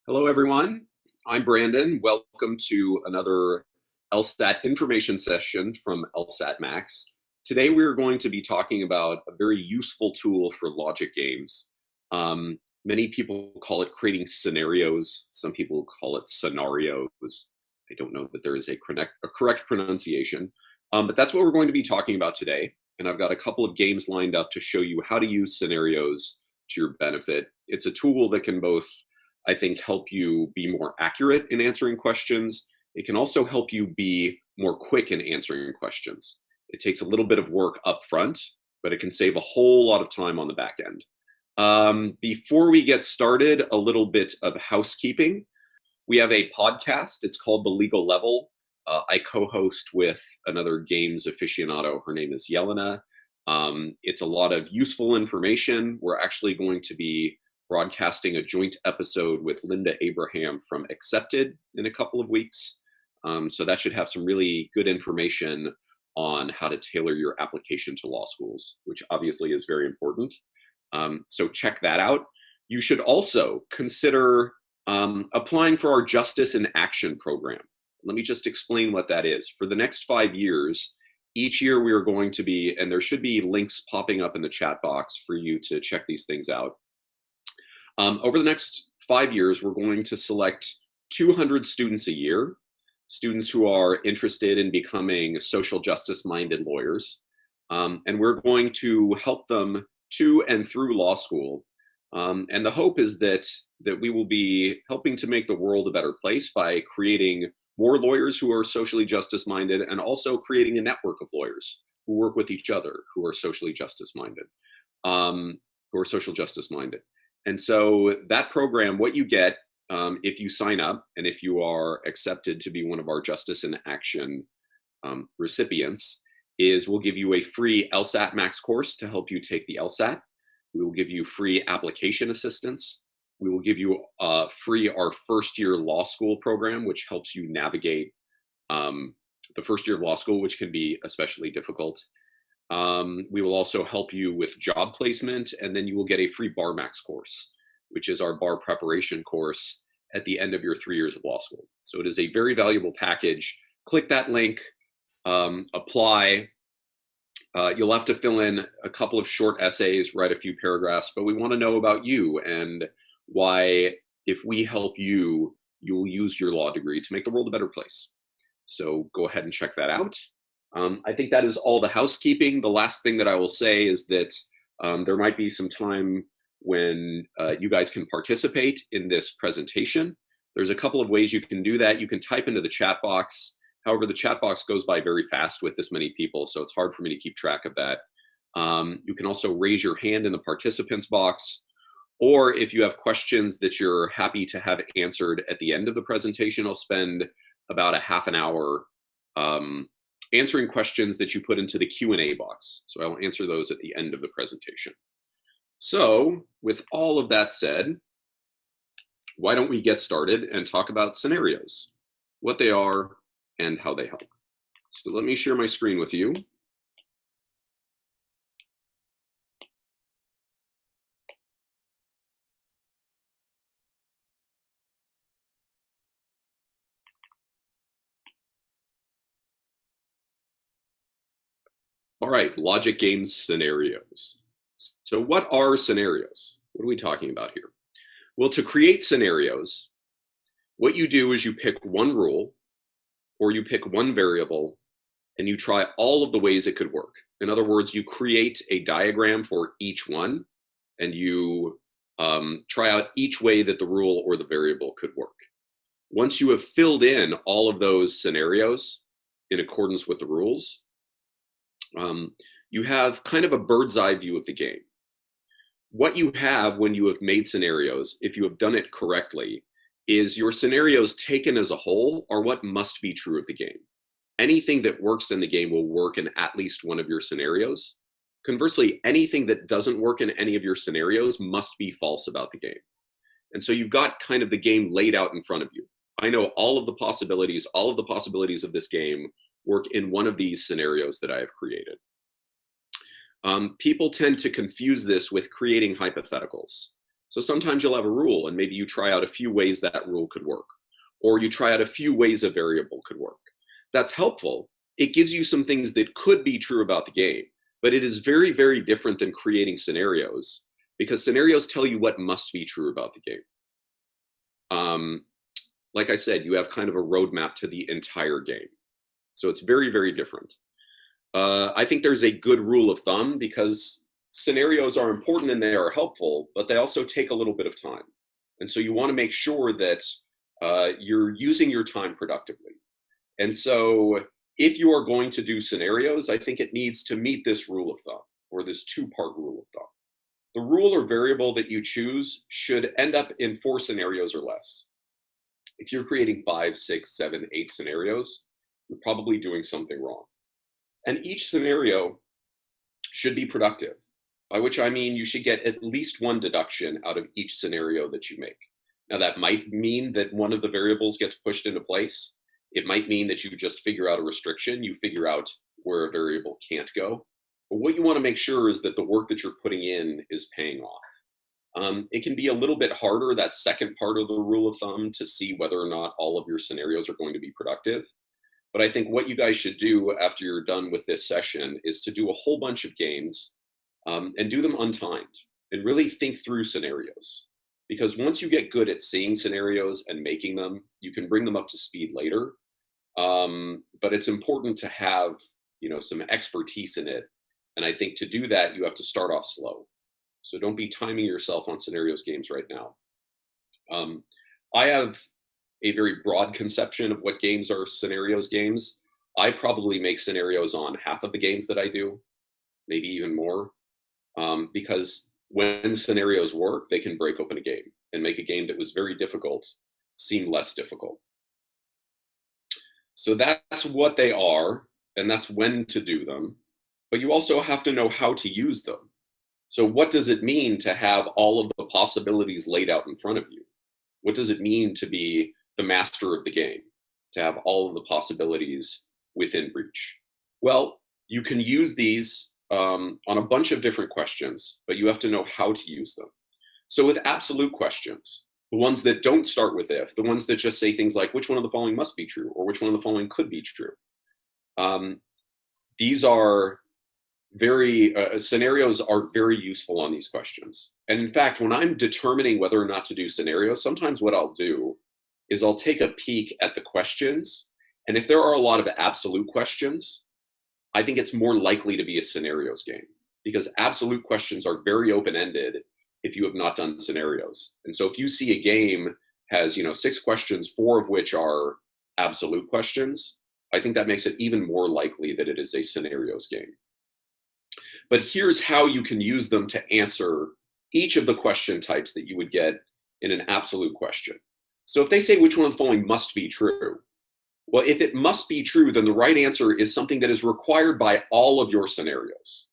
Hello, everyone. I'm Brandon. Welcome to another LSAT information session from LSATMax. Today, we're going to be talking about a very useful tool for logic games. Many people call it creating scenarios. Some people call it scenarios. I don't know that there is a correct pronunciation, but that's what we're going to be talking about today. And I've got a couple of games lined up to show you how to use scenarios to your benefit. It's a tool that can both, I think, help you be more accurate in answering questions. It can also help you be more quick in answering questions. It takes a little bit of work up front, but it can save a whole lot of time on the back end. Before we get started, a little bit of housekeeping. We have a podcast. It's called The Legal Level. I co-host with another games aficionado. Her name is Yelena. It's a lot of useful information. We're actually going to be broadcasting a joint episode with Linda Abraham from Accepted in a couple of weeks. So that should have some really good information on how to tailor your application to law schools, which obviously is very important. So check that out. You should also consider applying for our Justice in Action program. Let me just explain what that is. For the next 5 years, each year we are going to be, and there should be links popping up in the chat box for you to check these things out. Over the next 5 years, we're going to select 200 students a year, students who are interested in becoming social justice-minded lawyers. And we're going to help them to and through law school. And the hope is that we will be helping to make the world a better place by creating more lawyers who are socially justice-minded and also creating a network of lawyers who work with each other who are socially justice-minded, who are social justice-minded. And so that program, what you get if you sign up and if you are accepted to be one of our Justice in Action recipients, is we'll give you a free LSATMax course to help you take the LSAT. We will give you free application assistance. We will give you free our first year law school program, which helps you navigate the first year of law school, which can be especially difficult. We will also help you with job placement, and then you will get a free BarMax course, which is our bar preparation course at the end of your 3 years of law school. So it is a very valuable package. Click that link, apply. You'll have to fill in a couple of short essays, write a few paragraphs, but we want to know about you and why, if we help you, you will use your law degree to make the world a better place. So go ahead and check that out. I think that is all the housekeeping. The last thing that I will say is that there might be some time when you guys can participate in this presentation. There's a couple of ways you can do that. You can type into the chat box. However, the chat box goes by very fast with this many people, so it's hard for me to keep track of that. You can also raise your hand in the participants box, or if you have questions that you're happy to have answered at the end of the presentation, I'll spend about a half an hour answering questions that you put into the Q&A box. So I will answer those at the end of the presentation. So with all of that said, why don't we get started and talk about scenarios, what they are and how they help. So let me share my screen with you. All right, logic games scenarios. So what are scenarios? What are we talking about here? Well, to create scenarios, what you do is you pick one rule or you pick one variable and you try all of the ways it could work. In other words, you create a diagram for each one and you try out each way that the rule or the variable could work. Once you have filled in all of those scenarios in accordance with the rules, you have kind of a bird's eye view of the game. What you have when you have made scenarios, if you have done it correctly, is your scenarios taken as a whole are what must be true of the game. Anything that works in the game will work in at least one of your scenarios. Conversely, anything that doesn't work in any of your scenarios must be false about the game. And so you've got kind of the game laid out in front of you. I know all of the possibilities of this game work in one of these scenarios that I have created. People tend to confuse this with creating hypotheticals. So sometimes you'll have a rule and maybe you try out a few ways that rule could work, or you try out a few ways a variable could work. That's helpful. It gives you some things that could be true about the game, but it is very, very different than creating scenarios, because scenarios tell you what must be true about the game. Like I said, you have kind of a roadmap to the entire game. So it's very, very different. I think there's a good rule of thumb, because scenarios are important and they are helpful, but they also take a little bit of time. And so you want to make sure that you're using your time productively. And so if you are going to do scenarios, I think it needs to meet this rule of thumb, or this two-part rule of thumb. The rule or variable that you choose should end up in 4 scenarios or less. If you're creating 5, 6, 7, 8 scenarios, you're probably doing something wrong. And each scenario should be productive, by which I mean you should get at least 1 deduction out of each scenario that you make. Now, that might mean that one of the variables gets pushed into place. It might mean that you just figure out a restriction, you figure out where a variable can't go. But what you want to make sure is that the work that you're putting in is paying off. It can be a little bit harder, that second part of the rule of thumb, to see whether or not all of your scenarios are going to be productive. But I think what you guys should do after you're done with this session is to do a whole bunch of games and do them untimed and really think through scenarios. Because once you get good at seeing scenarios and making them, you can bring them up to speed later. But it's important to have, some expertise in it. And I think to do that, you have to start off slow. So don't be timing yourself on scenarios games right now. I have a very broad conception of what games are scenarios games. I probably make scenarios on half of the games that I do, maybe even more, because when scenarios work, they can break open a game and make a game that was very difficult seem less difficult. So that's what they are, and that's when to do them. But you also have to know how to use them. So what does it mean to have all of the possibilities laid out in front of you? What does it mean to be the master of the game, to have all of the possibilities within reach? Well, you can use these on a bunch of different questions, but you have to know how to use them. So with absolute questions, the ones that don't start with if, the ones that just say things like, which one of the following must be true, or which one of the following could be true. These are scenarios are very useful on these questions. And in fact, when I'm determining whether or not to do scenarios, sometimes what I'll do is I'll take a peek at the questions. And if there are a lot of absolute questions, I think it's more likely to be a scenarios game, because absolute questions are very open-ended if you have not done scenarios. And so if you see a game has, 6 questions, 4 of which are absolute questions, I think that makes it even more likely that it is a scenarios game. But here's how you can use them to answer each of the question types that you would get in an absolute question. So if they say which one of the following must be true, well, if it must be true, then the right answer is something that is required by all of your scenarios.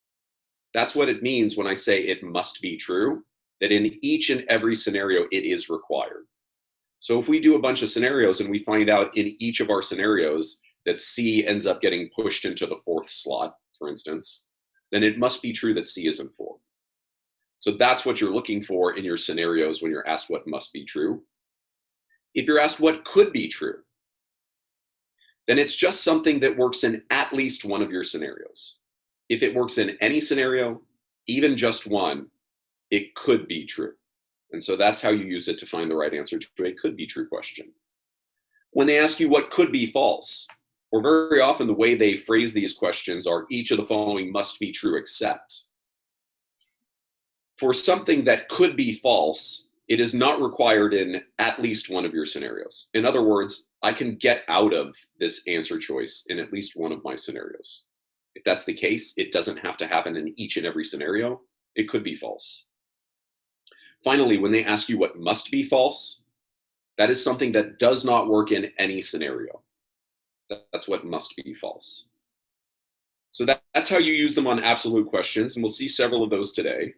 That's what it means when I say it must be true, that in each and every scenario, it is required. So if we do a bunch of scenarios and we find out in each of our scenarios that C ends up getting pushed into the 4th slot, for instance, then it must be true that C is in 4. So that's what you're looking for in your scenarios when you're asked what must be true. If you're asked what could be true, then it's just something that works in at least one of your scenarios. If it works in any scenario, even just one, it could be true. And so that's how you use it to find the right answer to a could be true question. When they ask you what could be false, or very often the way they phrase these questions are each of the following must be true except. For something that could be false, it is not required in at least one of your scenarios. In other words, I can get out of this answer choice in at least one of my scenarios. If that's the case, it doesn't have to happen in each and every scenario. It could be false. Finally, when they ask you what must be false, that is something that does not work in any scenario. That's what must be false. So that's how you use them on absolute questions, and we'll see several of those today.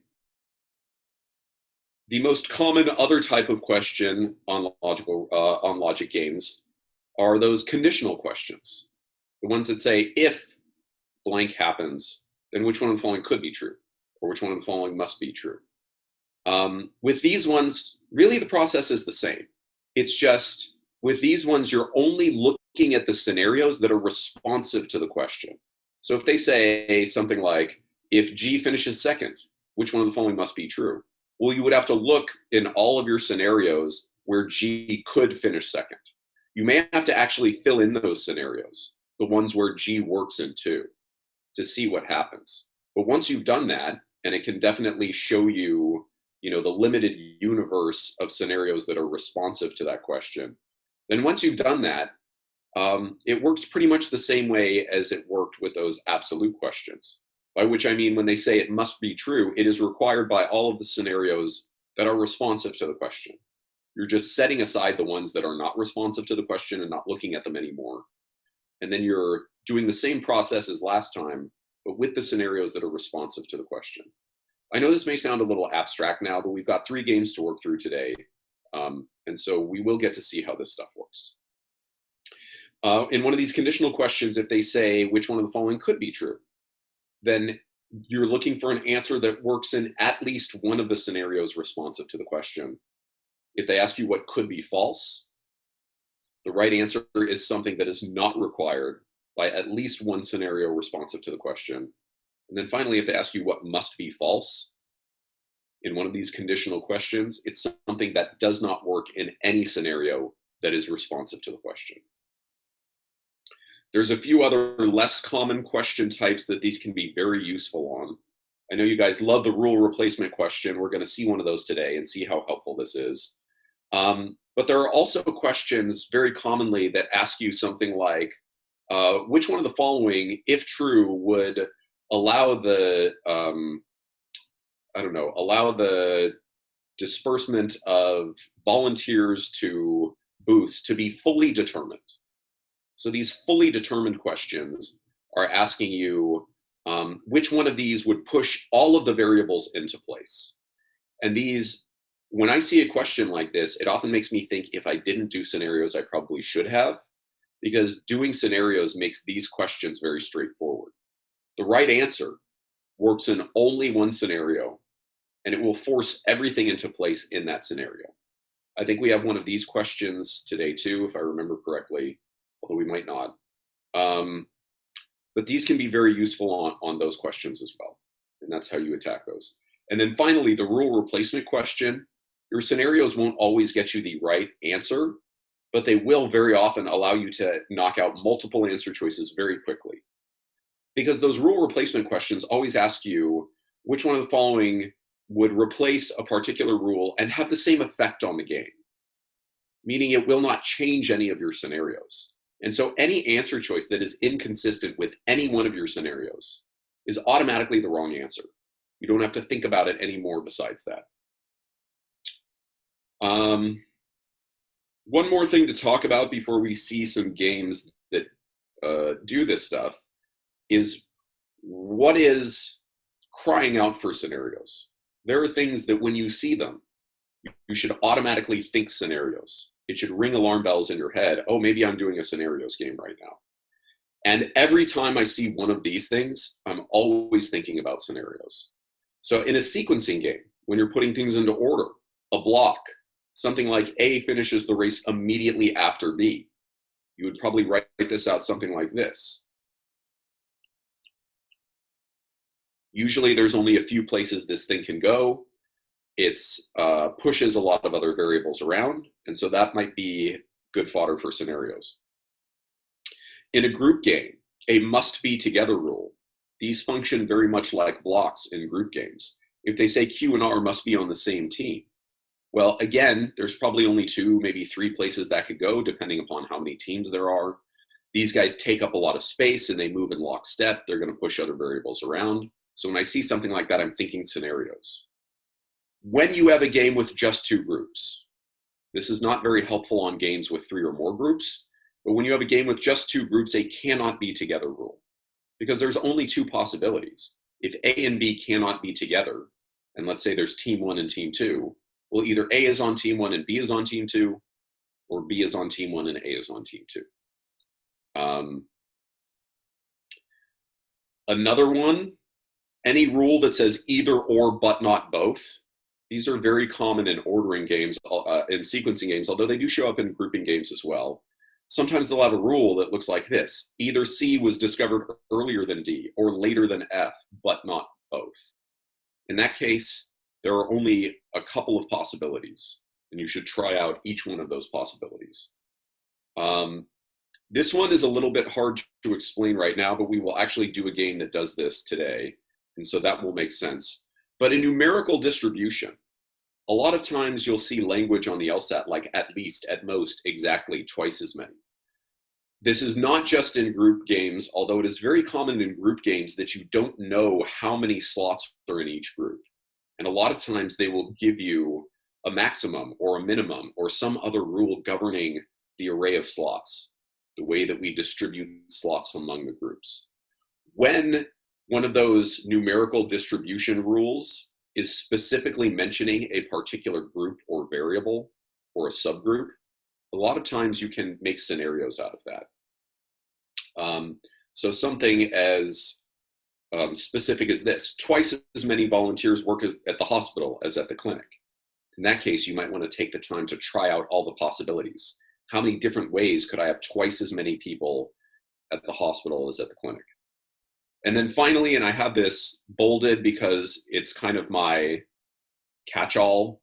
The most common other type of question on logic games are those conditional questions. The ones that say, if blank happens, then which one of the following could be true, or which one of the following must be true. With these ones, really the process is the same. It's just with these ones, you're only looking at the scenarios that are responsive to the question. So if they say something like, if G finishes second, which one of the following must be true? Well, you would have to look in all of your scenarios where G could finish second. You may have to actually fill in those scenarios, the ones where G works in two, to see what happens. But once you've done that, and it can definitely show you, the limited universe of scenarios that are responsive to that question, then once you've done that, it works pretty much the same way as it worked with those absolute questions. By which I mean, when they say it must be true, it is required by all of the scenarios that are responsive to the question. You're just setting aside the ones that are not responsive to the question and not looking at them anymore. And then you're doing the same process as last time, but with the scenarios that are responsive to the question. I know this may sound a little abstract now, but we've got 3 games to work through today. And so we will get to see how this stuff works. In one of these conditional questions, if they say which one of the following could be true, then you're looking for an answer that works in at least one of the scenarios responsive to the question. If they ask you what could be false, the right answer is something that is not required by at least one scenario responsive to the question. And then finally, if they ask you what must be false in one of these conditional questions, it's something that does not work in any scenario that is responsive to the question. There's a few other less common question types that these can be very useful on. I know you guys love the rule replacement question. We're going to see one of those today and see how helpful this is. But there are also questions very commonly that ask you something like, which one of the following, if true, would allow the, allow the disbursement of volunteers to booths to be fully determined? So these fully determined questions are asking you which one of these would push all of the variables into place. And these, when I see a question like this, it often makes me think if I didn't do scenarios, I probably should have, because doing scenarios makes these questions very straightforward. The right answer works in only one scenario, and it will force everything into place in that scenario. I think we have one of these questions today too, if I remember correctly, although we might not. But these can be very useful on those questions as well. And that's how you attack those. And then finally, the rule replacement question. Your scenarios won't always get you the right answer, but they will very often allow you to knock out multiple answer choices very quickly. Because those rule replacement questions always ask you which one of the following would replace a particular rule and have the same effect on the game, meaning it will not change any of your scenarios. And so any answer choice that is inconsistent with any one of your scenarios is automatically the wrong answer. You don't have to think about it anymore besides that. One more thing to talk about before we see some games that do this stuff is what is crying out for scenarios. There are things that when you see them, you should automatically think scenarios. It should ring alarm bells in your head. Oh, maybe I'm doing a scenarios game right now. And every time I see one of these things, I'm always thinking about scenarios. So in a sequencing game, when you're putting things into order, a block, something like A finishes the race immediately after B, you would probably write this out something like this. Usually there's only a few places this thing can go. It's pushes a lot of other variables around, and so that might be good fodder for scenarios. In a group game, a must be together rule. These function very much like blocks in group games. If they say Q and R must be on the same team, well, again, there's probably only 2, maybe 3 places that could go, depending upon how many teams there are. These guys take up a lot of space and they move in lockstep. They're going to push other variables around. So when I see something like that, I'm thinking scenarios. When you have a game with just 2 groups, this is not very helpful on games with 3 or more groups, but when you have a game with just 2 groups, they cannot be together rule, because there's only 2 possibilities. If A and B cannot be together, and let's say there's team 1 and team 2, well, either A is on team 1 and B is on team 2, or B is on team 1 and A is on team 2. Another one, any rule that says either or but not both These are very common in ordering games, in sequencing games, although they do show up in grouping games as well. Sometimes they'll have a rule that looks like this. Either C was discovered earlier than D or later than F, but not both. In that case, there are only a couple of possibilities, and you should try out each one of those possibilities. This one is a little bit hard to explain right now, but we will actually do a game that does this today, and so that will make sense. But in numerical distribution, a lot of times you'll see language on the LSAT like at least, at most, exactly twice as many. This is not just in group games, although it is very common in group games that you don't know how many slots are in each group. And a lot of times they will give you a maximum or a minimum or some other rule governing the array of slots, the way that we distribute slots among the groups. When one of those numerical distribution rules is specifically mentioning a particular group or variable or a subgroup, a lot of times you can make scenarios out of that. So something as specific as this: twice as many volunteers work at the hospital as at the clinic. In that case, you might want to take the time to try out all the possibilities. How many different ways could I have twice as many people at the hospital as at the clinic? And then finally, and I have this bolded because it's kind of my catch-all,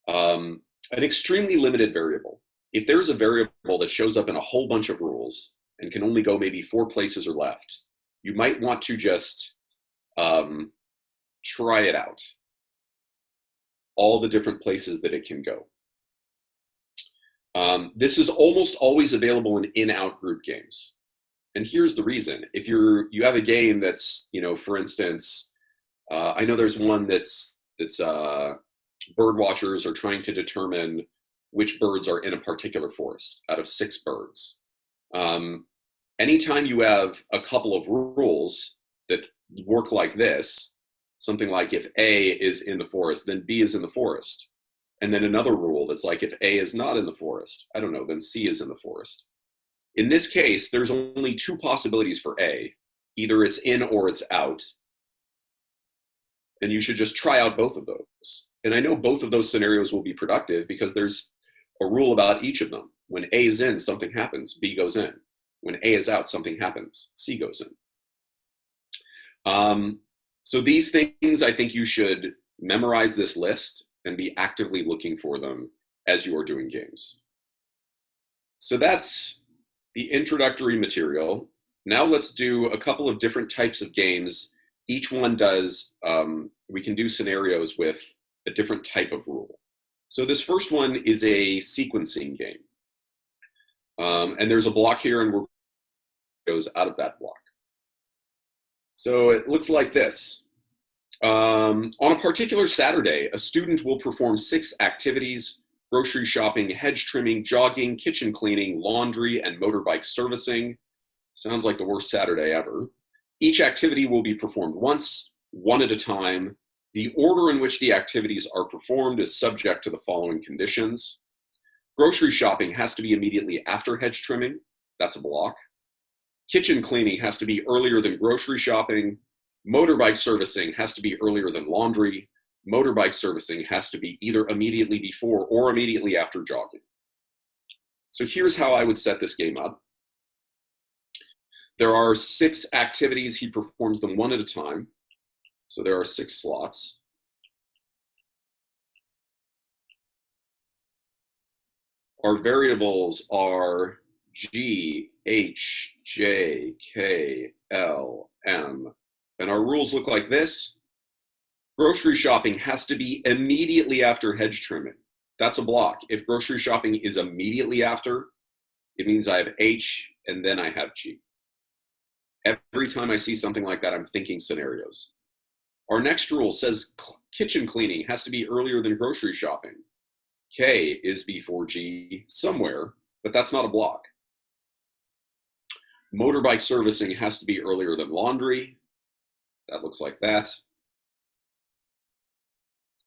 an extremely limited variable. If there's a variable that shows up in a whole bunch of rules and can only go maybe 4 places or left, you might want to just try it out, all the different places that it can go. This is almost always available in in-out group games. And here's the reason. If you have a game that's, for instance, I know there's one that's bird watchers are trying to determine which birds are in a particular forest out of 6 birds. Anytime you have a couple of rules that work like this, something like if A is in the forest, then B is in the forest. And then another rule that's like if A is not in the forest, I don't know, then C is in the forest. In this case, there's only 2 possibilities for A. Either it's in or it's out. And you should just try out both of those. And I know both of those scenarios will be productive because there's a rule about each of them. When A is in, something happens, B goes in. When A is out, something happens, C goes in. So these things, I think you should memorize this list and be actively looking for them as you are doing games. So that's the introductory material. Now let's do a couple of different types of games. Each one does, we can do scenarios with a different type of rule. So this first one is a sequencing game. And there's a block here and we're goes out of that block. So it looks like this. On a particular Saturday, a student will perform 6 activities: grocery shopping, hedge trimming, jogging, kitchen cleaning, laundry, and motorbike servicing. Sounds like the worst Saturday ever. Each activity will be performed once, one at a time. The order in which the activities are performed is subject to the following conditions. Grocery shopping has to be immediately after hedge trimming. That's a block. Kitchen cleaning has to be earlier than grocery shopping. Motorbike servicing has to be earlier than laundry. Motorbike servicing has to be either immediately before or immediately after jogging. So here's how I would set this game up. There are 6 activities. He performs them one at a time. So there are 6 slots. Our variables are G, H, J, K, L, M. And our rules look like this. Grocery shopping has to be immediately after hedge trimming. That's a block. If grocery shopping is immediately after, it means I have H and then I have G. Every time I see something like that, I'm thinking scenarios. Our next rule says kitchen cleaning has to be earlier than grocery shopping. K is before G somewhere, but that's not a block. Motorbike servicing has to be earlier than laundry. That looks like that.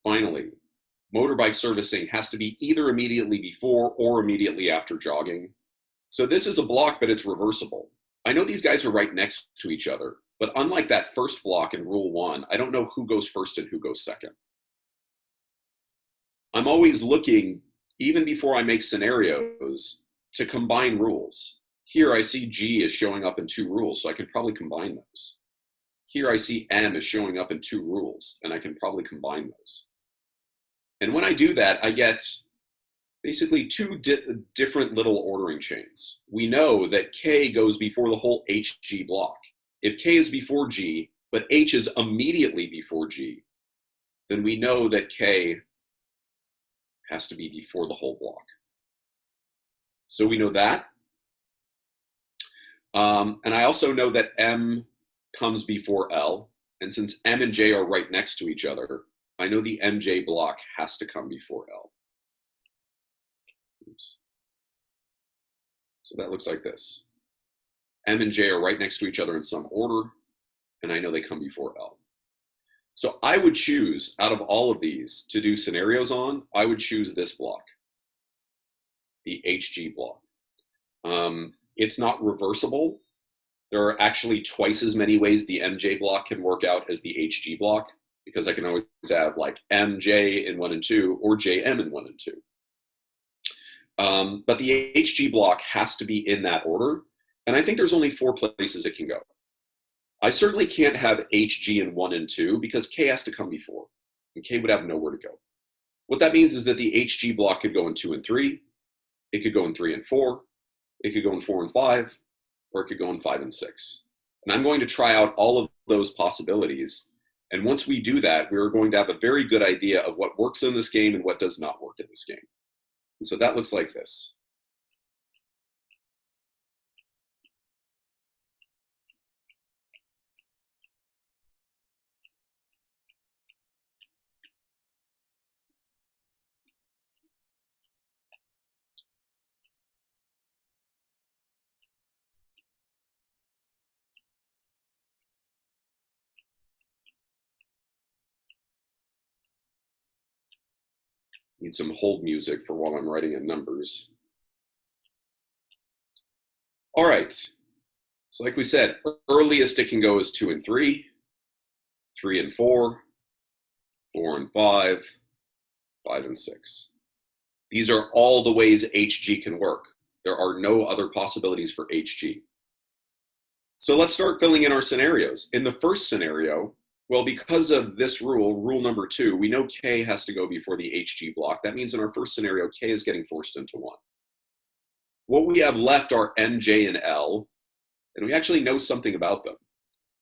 Finally, motorbike servicing has to be either immediately before or immediately after jogging. So this is a block, but it's reversible. I know these guys are right next to each other, but unlike that first block in Rule 1, I don't know who goes first and who goes second. I'm always looking, even before I make scenarios, to combine rules. Here I see G is showing up in 2 rules, so I can probably combine those. Here I see M is showing up in 2 rules, and I can probably combine those. And when I do that, I get basically 2 different little ordering chains. We know that K goes before the whole HG block. If K is before G, but H is immediately before G, then we know that K has to be before the whole block. So we know that. And I also know that M comes before L. And since M and J are right next to each other, I know the MJ block has to come before L. Oops. So that looks like this. M and J are right next to each other in some order, and I know they come before L. So I would choose, out of all of these, to do scenarios on, I would choose this block, the HG block. It's not reversible. There are actually twice as many ways the MJ block can work out as the HG block, because I can always have like MJ in 1 and 2 or JM in 1 and 2. But the HG block has to be in that order, and I think there's only 4 places it can go. I certainly can't have HG in 1 and 2 because K has to come before, and K would have nowhere to go. What that means is that the HG block could go in 2 and 3, it could go in 3 and 4, it could go in 4 and 5, or it could go in 5 and 6. And I'm going to try out all of those possibilities. And once we do that, we're going to have a very good idea of what works in this game and what does not work in this game. And so that looks like this. Need some hold music for while I'm writing in numbers. All right. So like we said, earliest it can go is 2 and 3, 3 and 4, 4 and 5, 5 and 6. These are all the ways HG can work. There are no other possibilities for HG. So let's start filling in our scenarios. In the first scenario, well, because of this rule, rule number 2, we know K has to go before the HG block. That means in our first scenario, K is getting forced into 1. What we have left are MJ and L, and we actually know something about them.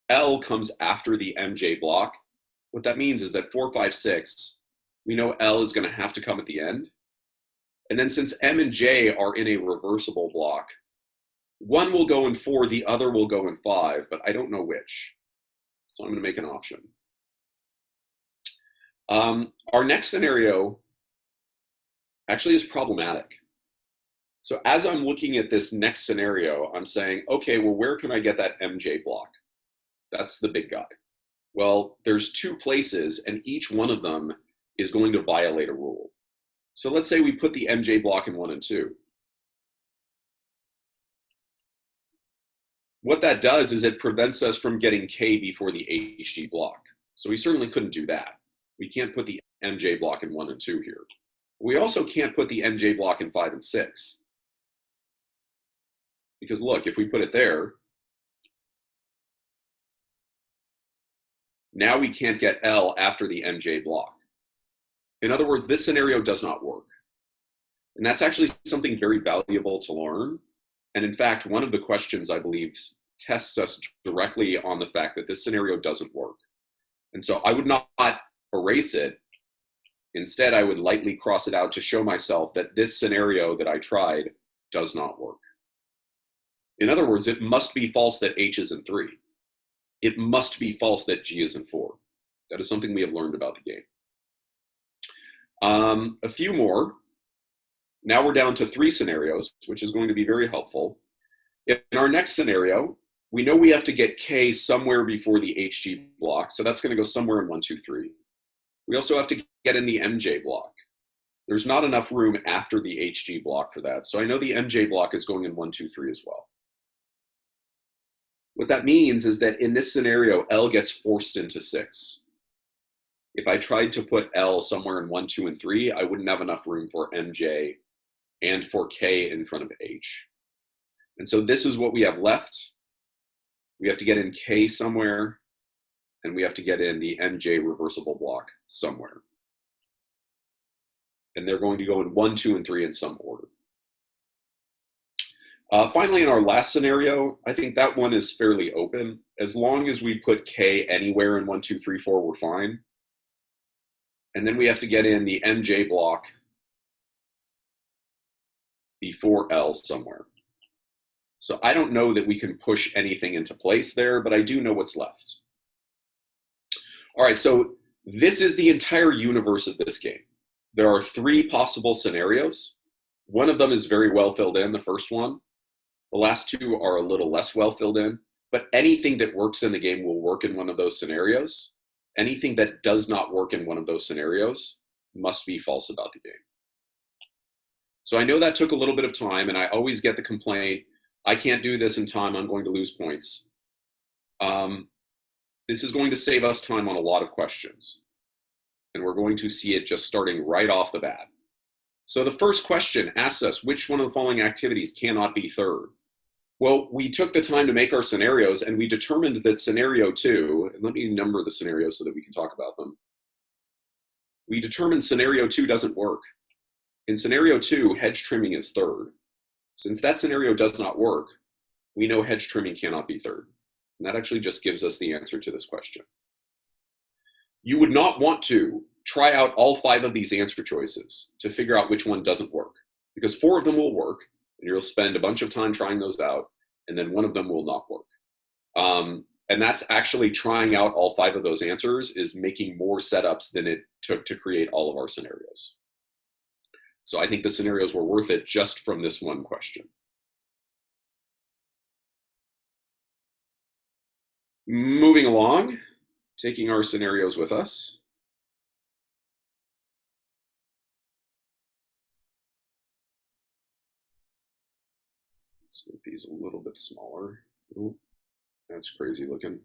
L comes after the MJ block. What that means is that 4, 5, 6, we know L is going to have to come at the end. And then since M and J are in a reversible block, one will go in 4, the other will go in 5, but I don't know which. So I'm going to make an option. Our next scenario actually is problematic. So as I'm looking at this next scenario, I'm saying, okay, well, where can I get that MJ block? That's the big guy. Well, there's 2 places, and each one of them is going to violate a rule. So let's say we put the MJ block in 1 and 2. What that does is it prevents us from getting K before the HG block. So we certainly couldn't do that. We can't put the MJ block in 1 and 2 here. We also can't put the MJ block in 5 and 6. Because look, if we put it there, now we can't get L after the MJ block. In other words, this scenario does not work. And that's actually something very valuable to learn. And in fact, one of the questions, I believe, tests us directly on the fact that this scenario doesn't work. And so I would not erase it. Instead, I would lightly cross it out to show myself that this scenario that I tried does not work. In other words, it must be false that H is in 3. It must be false that G is in 4. That is something we have learned about the game. A few more. Now we're down to 3 scenarios, which is going to be very helpful. In our next scenario, we know we have to get K somewhere before the HG block, so that's going to go somewhere in 1, 2, 3. We also have to get in the MJ block. There's not enough room after the HG block for that, so I know the MJ block is going in 1, 2, 3 as well. What that means is that in this scenario, L gets forced into 6. If I tried to put L somewhere in 1, 2, and 3, I wouldn't have enough room for MJ and for K in front of H. And so this is what we have left. We have to get in K somewhere, and we have to get in the MJ reversible block somewhere. And they're going to go in 1, 2, and 3 in some order. Finally, in our last scenario, I think that one is fairly open. As long as we put K anywhere in 1, 2, 3, 4, we're fine. And then we have to get in the MJ block before L somewhere. So I don't know that we can push anything into place there, but I do know what's left. All right, so this is the entire universe of this game. There are 3 possible scenarios. One of them is very well filled in, the first one. The last 2 are a little less well filled in, but anything that works in the game will work in one of those scenarios. Anything that does not work in one of those scenarios must be false about the game. So I know that took a little bit of time, and I always get the complaint, I can't do this in time, I'm going to lose points. This is going to save us time on a lot of questions. And we're going to see it just starting right off the bat. So the first question asks us, which one of the following activities cannot be third? Well, we took the time to make our scenarios, and we determined that scenario 2, and let me number the scenarios so that we can talk about them. We determined scenario 2 doesn't work. In scenario 2, hedge trimming is third. Since that scenario does not work, we know hedge trimming cannot be third. And that actually just gives us the answer to this question. You would not want to try out all 5 of these answer choices to figure out which one doesn't work, because 4 of them will work, and you'll spend a bunch of time trying those out, and then 1 of them will not work. And that's actually trying out all 5 of those answers is making more setups than it took to create all of our scenarios. So I think the scenarios were worth it just from this one question. Moving along, taking our scenarios with us. Let's make these a little bit smaller. Ooh, that's crazy looking.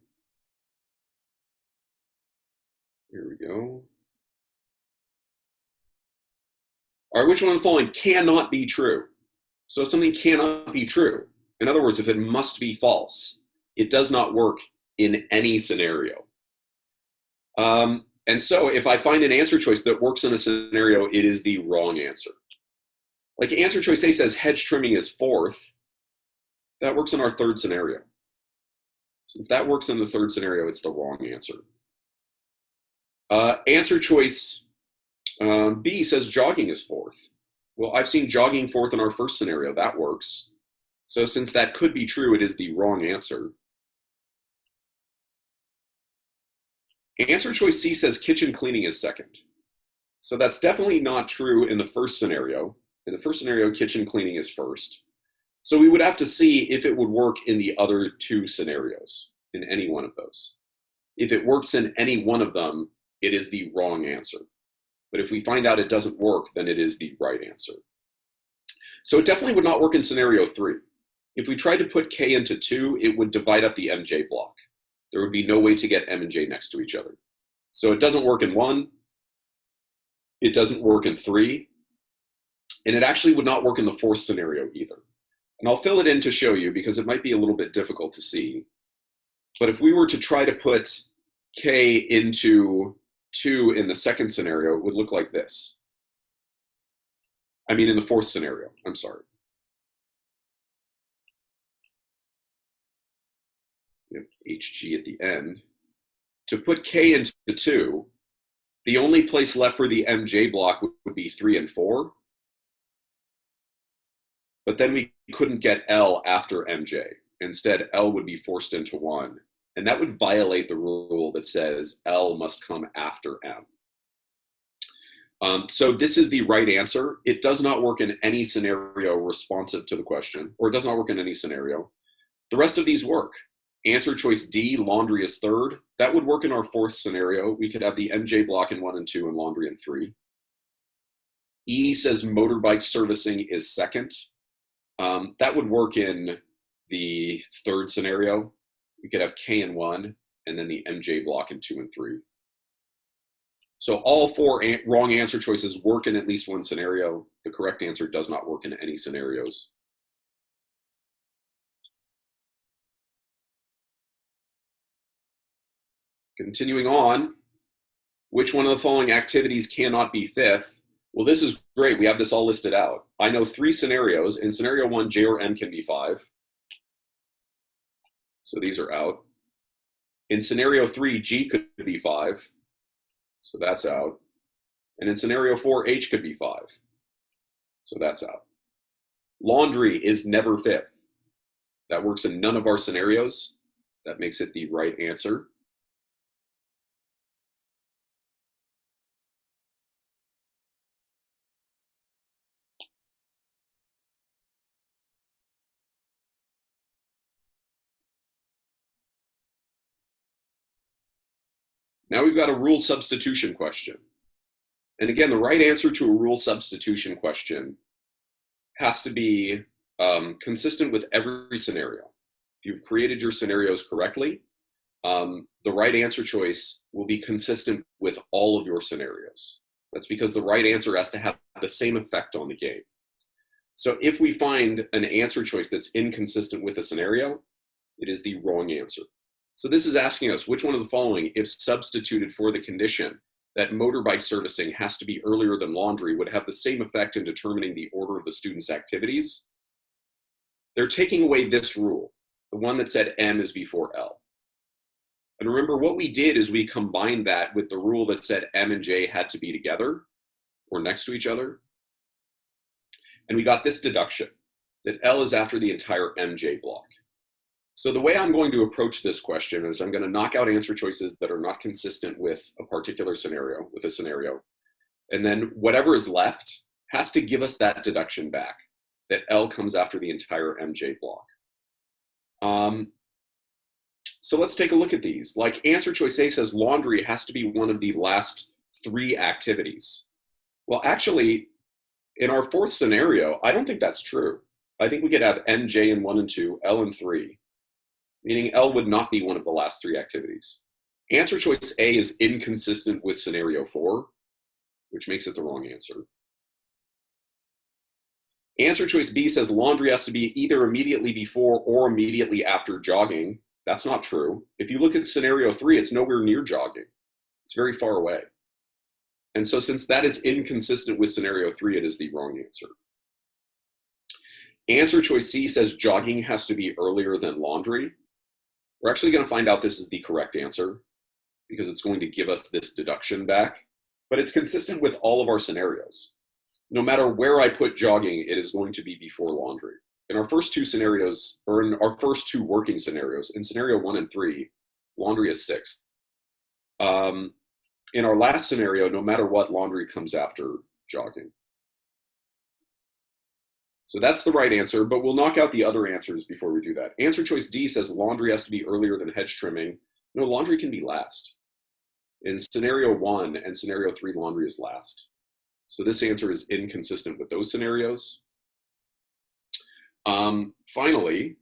Here we go. All right, which one of the following cannot be true? So if something cannot be true, in other words, if it must be false, it does not work in any scenario. And so if I find an answer choice that works in a scenario, it is the wrong answer. Like answer choice A says hedge trimming is 4th. That works in our 3rd scenario. Since that works in the 3rd scenario, it's the wrong answer. Answer choice B says jogging is 4th. Well, I've seen jogging 4th in our 1st scenario. That works. So since that could be true, it is the wrong answer. Answer choice C says kitchen cleaning is 2nd. So that's definitely not true in the 1st scenario. In the 1st scenario, kitchen cleaning is 1st. So we would have to see if it would work in the other 2 scenarios, in any one of those. If it works in any one of them, it is the wrong answer. But if we find out it doesn't work, then it is the right answer. So it definitely would not work in scenario 3. If we tried to put K into 2, it would divide up the MJ block. There would be no way to get M and J next to each other. So it doesn't work in 1. It doesn't work in 3. And it actually would not work in the 4th scenario either. And I'll fill it in to show you because it might be a little bit difficult to see. But if we were to try to put K into 2 in the 2nd scenario, it would look like this. I mean, in the 4th scenario, I'm sorry. HG at the end. To put K into 2, the only place left for the MJ block would be 3 and 4. But then we couldn't get L after MJ. Instead, L would be forced into 1. And that would violate the rule that says L must come after M. So this is the right answer. It does not work in any scenario responsive to the question, or it does not work in any scenario. The rest of these work. Answer choice D, laundry is 3rd. That would work in our 4th scenario. We could have the MJ block in 1 and 2 and laundry in 3. E says motorbike servicing is 2nd. That would work in the 3rd scenario. We could have K in 1 and then the MJ block in 2 and 3. So all four wrong answer choices work in at least one scenario. The correct answer does not work in any scenarios. Continuing on, which one of the following activities cannot be fifth? Well, this is great. We have this all listed out. I know 3 scenarios. In scenario 1, J or M can be 5. So these are out. In scenario 3, G could be 5. So that's out. And in scenario 4, H could be 5. So that's out. Laundry is never fifth. That works in none of our scenarios. That makes it the right answer. Now we've got a rule substitution question. And again, the right answer to a rule substitution question has to be consistent with every scenario. If you've created your scenarios correctly, the right answer choice will be consistent with all of your scenarios. That's because the right answer has to have the same effect on the game. So if we find an answer choice that's inconsistent with a scenario, it is the wrong answer. So this is asking us which one of the following, if substituted for the condition that motorbike servicing has to be earlier than laundry, would have the same effect in determining the order of the student's activities. They're taking away this rule, the one that said M is before L. And remember, what we did is we combined that with the rule that said M and J had to be together or next to each other. And we got this deduction, that L is after the entire MJ block. So the way I'm going to approach this question is I'm going to knock out answer choices that are not consistent with a particular scenario, and then whatever is left has to give us that deduction back, that L comes after the entire MJ block. So let's take a look at these. Like answer choice A says laundry has to be one of the last 3 activities. Well, actually, in our 4th scenario, I don't think that's true. I think we could have MJ in 1 and 2, L in 3. Meaning L would not be one of the last 3 activities. Answer choice A is inconsistent with scenario 4, which makes it the wrong answer. Answer choice B says laundry has to be either immediately before or immediately after jogging. That's not true. If you look at scenario 3, it's nowhere near jogging. It's very far away. And so since that is inconsistent with scenario 3, it is the wrong answer. Answer choice C says jogging has to be earlier than laundry. We're actually going to find out this is the correct answer because it's going to give us this deduction back, but it's consistent with all of our scenarios. No matter where I put jogging, it is going to be before laundry. In our first 2 scenarios, or in our first 2 working scenarios, in scenario 1 and 3, laundry is 6th. In our last scenario, no matter what, laundry comes after jogging. So that's the right answer, but we'll knock out the other answers before we do that. Answer choice D says laundry has to be earlier than hedge trimming. No, laundry can be last. In scenario 1 and scenario 3, laundry is last. So this answer is inconsistent with those scenarios. Finally,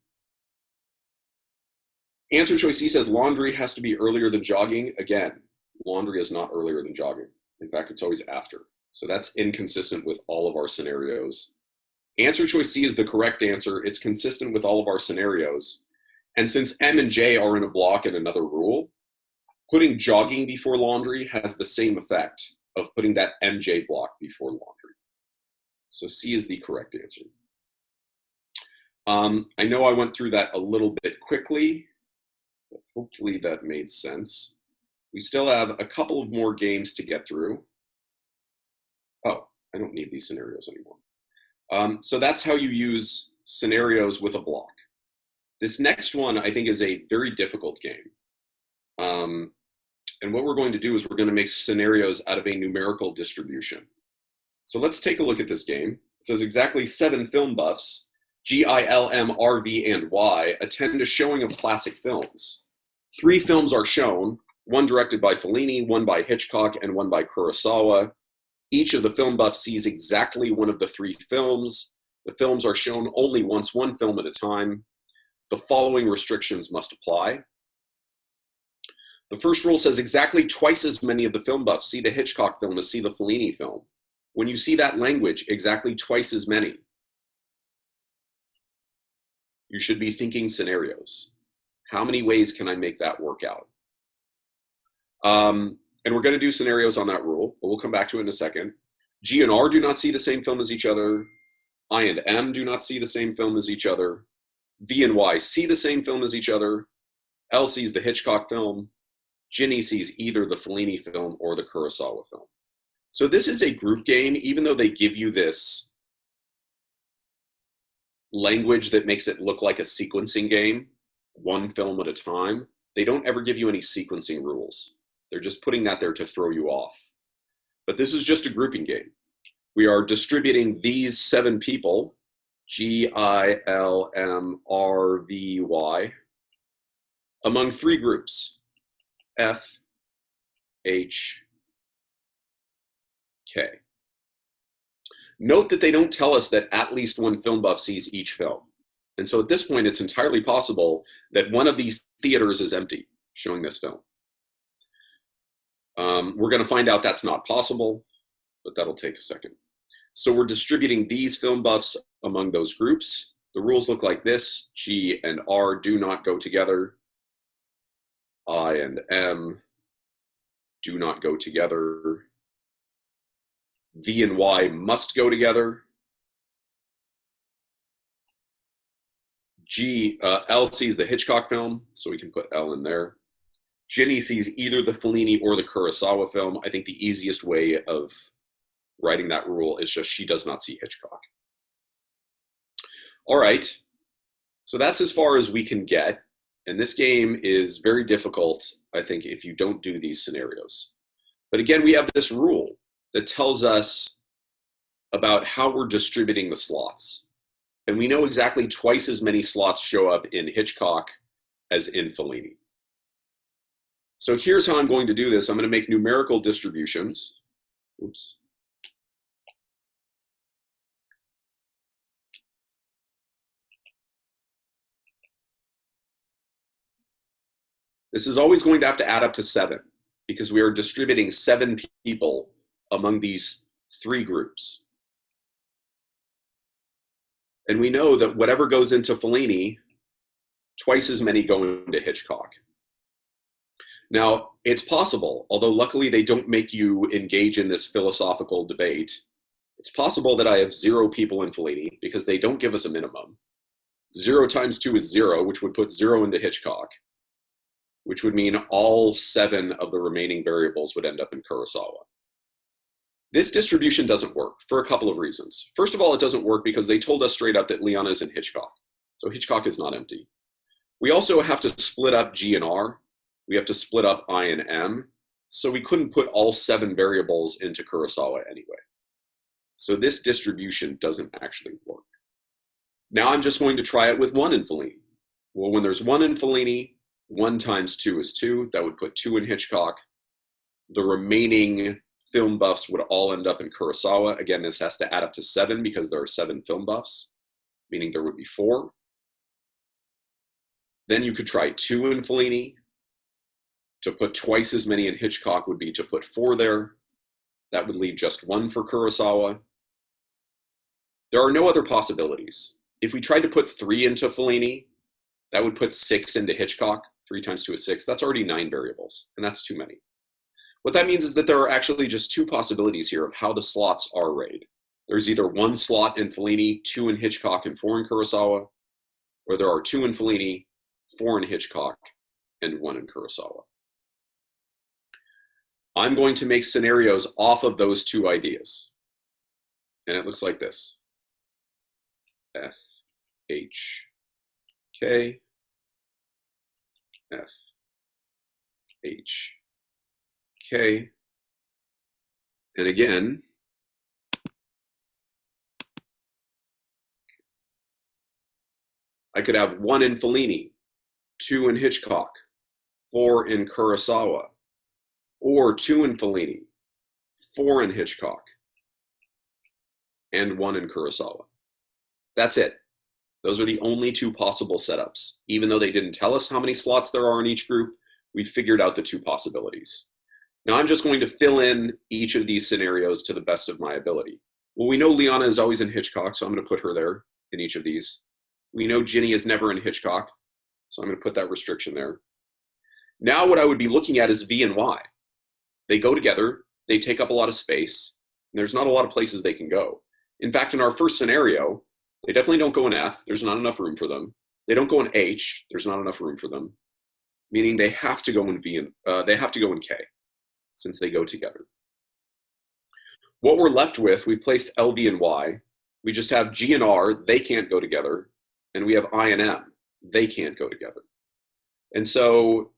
answer choice C says laundry has to be earlier than jogging. Again, laundry is not earlier than jogging. In fact, it's always after. So that's inconsistent with all of our scenarios. Answer choice C is the correct answer. It's consistent with all of our scenarios. And since M and J are in a block in another rule, putting jogging before laundry has the same effect of putting that MJ block before laundry. So C is the correct answer. I know I went through that a little bit quickly, but hopefully that made sense. We still have a couple of more games to get through. Oh, I don't need these scenarios anymore. So that's how you use scenarios with a block. This next one, I think, is a very difficult game. And what we're going to do is we're going to make scenarios out of a numerical distribution. So let's take a look at this game. It says exactly 7 film buffs, GILM, RV, and Y, attend a showing of classic films. 3 films are shown, one directed by Fellini, one by Hitchcock, and one by Kurosawa. Each of the film buffs sees exactly one of the 3 films. The films are shown only once, one film at a time. The following restrictions must apply. The first rule says exactly twice as many of the film buffs see the Hitchcock film as see the Fellini film. When you see that language, exactly twice as many, you should be thinking scenarios. How many ways can I make that work out? And we're going to do scenarios on that rule, but we'll come back to it in a second. G and R do not see the same film as each other. I and M do not see the same film as each other. V and Y see the same film as each other. L sees the Hitchcock film. Ginny sees either the Fellini film or the Kurosawa film. So this is a group game, even though they give you this language that makes it look like a sequencing game, one film at a time. They don't ever give you any sequencing rules. They're just putting that there to throw you off. But this is just a grouping game. We are distributing these 7 people, G, I, L, M, R, V, Y, among 3 groups, F, H, K. Note that they don't tell us that at least one film buff sees each film. And so at this point, it's entirely possible that one of these theaters is empty, showing this film. We're going to find out that's not possible, but that'll take a second. So we're distributing these film buffs among those groups. The rules look like this. G and R do not go together. I and M do not go together. V and Y must go together. L sees the Hitchcock film, so we can put L in there. Ginny sees either the Fellini or the Kurosawa film. I think the easiest way of writing that rule is just she does not see Hitchcock. All right, so that's as far as we can get. And this game is very difficult, I think, if you don't do these scenarios. But again, we have this rule that tells us about how we're distributing the slots. And we know exactly twice as many slots show up in Hitchcock as in Fellini. So here's how I'm going to do this. I'm going to make numerical distributions. Oops. This is always going to have to add up to 7 because we are distributing 7 people among these 3 groups. And we know that whatever goes into Fellini, twice as many go into Hitchcock. Now, it's possible, although luckily they don't make you engage in this philosophical debate, it's possible that I have 0 people in Fellini because they don't give us a minimum. 0 times 2 is 0, which would put 0 into Hitchcock, which would mean all 7 of the remaining variables would end up in Kurosawa. This distribution doesn't work for a couple of reasons. First of all, it doesn't work because they told us straight up that Liana is in Hitchcock. So Hitchcock is not empty. We also have to split up G and R. We have to split up I and M. So we couldn't put all 7 variables into Kurosawa anyway. So this distribution doesn't actually work. Now I'm just going to try it with 1 in Fellini. Well, when there's 1 in Fellini, 1 times 2 is 2. That would put 2 in Hitchcock. The remaining film buffs would all end up in Kurosawa. Again, this has to add up to 7 because there are 7 film buffs, meaning there would be 4. Then you could try 2 in Fellini. To put twice as many in Hitchcock would be to put 4 there. That would leave just 1 for Kurosawa. There are no other possibilities. If we tried to put 3 into Fellini, that would put 6 into Hitchcock. 3 times 2 is 6. That's already 9 variables, and that's too many. What that means is that there are actually just 2 possibilities here of how the slots are arrayed. There's either 1 slot in Fellini, 2 in Hitchcock, and 4 in Kurosawa, or there are 2 in Fellini, 4 in Hitchcock, and 1 in Kurosawa. I'm going to make scenarios off of those 2 ideas. And it looks like this. F, H, K, F, H, K. And again, I could have 1 in Fellini, 2 in Hitchcock, 4 in Kurosawa, or 2 in Fellini, 4 in Hitchcock, and 1 in Kurosawa. That's it. Those are the only 2 possible setups. Even though they didn't tell us how many slots there are in each group, we figured out the two possibilities. Now I'm just going to fill in each of these scenarios to the best of my ability. Well, we know Liana is always in Hitchcock, so I'm going to put her there in each of these. We know Ginny is never in Hitchcock, so I'm going to put that restriction there. Now what I would be looking at is V and Y. They go together, they take up a lot of space, and there's not a lot of places they can go. In fact, in our first scenario, they definitely don't go in F, there's not enough room for them. They don't go in H, there's not enough room for them, meaning they have to go in V and they have to go in K, since they go together. What we're left with, we placed L, V, and Y. We just have G and R, they can't go together, and we have I and M, they can't go together. And so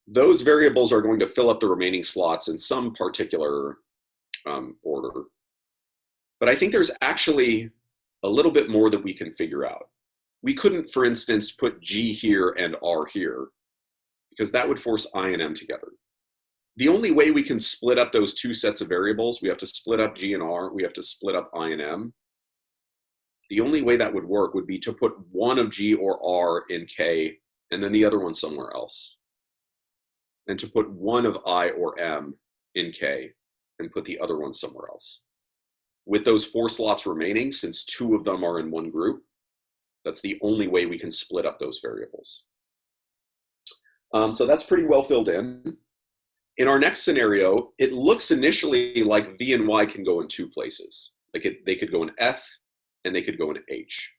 those variables are going to fill up the remaining slots in some particular order. But I think there's actually a little bit more that we can figure out. We couldn't, for instance, put G here and R here, because that would force I and M together. The only way we can split up those two sets of variables, we have to split up G and R, we have to split up I and M. The only way that would work would be to put one of G or R in K and then the other one somewhere else. And to put one of I or M in K and put the other one somewhere else. With those 4 slots remaining, since 2 of them are in one group, that's the only way we can split up those variables. So that's pretty well filled in. In our next scenario, it looks initially like V and Y can go in 2 places. They could go in F and they could go in H.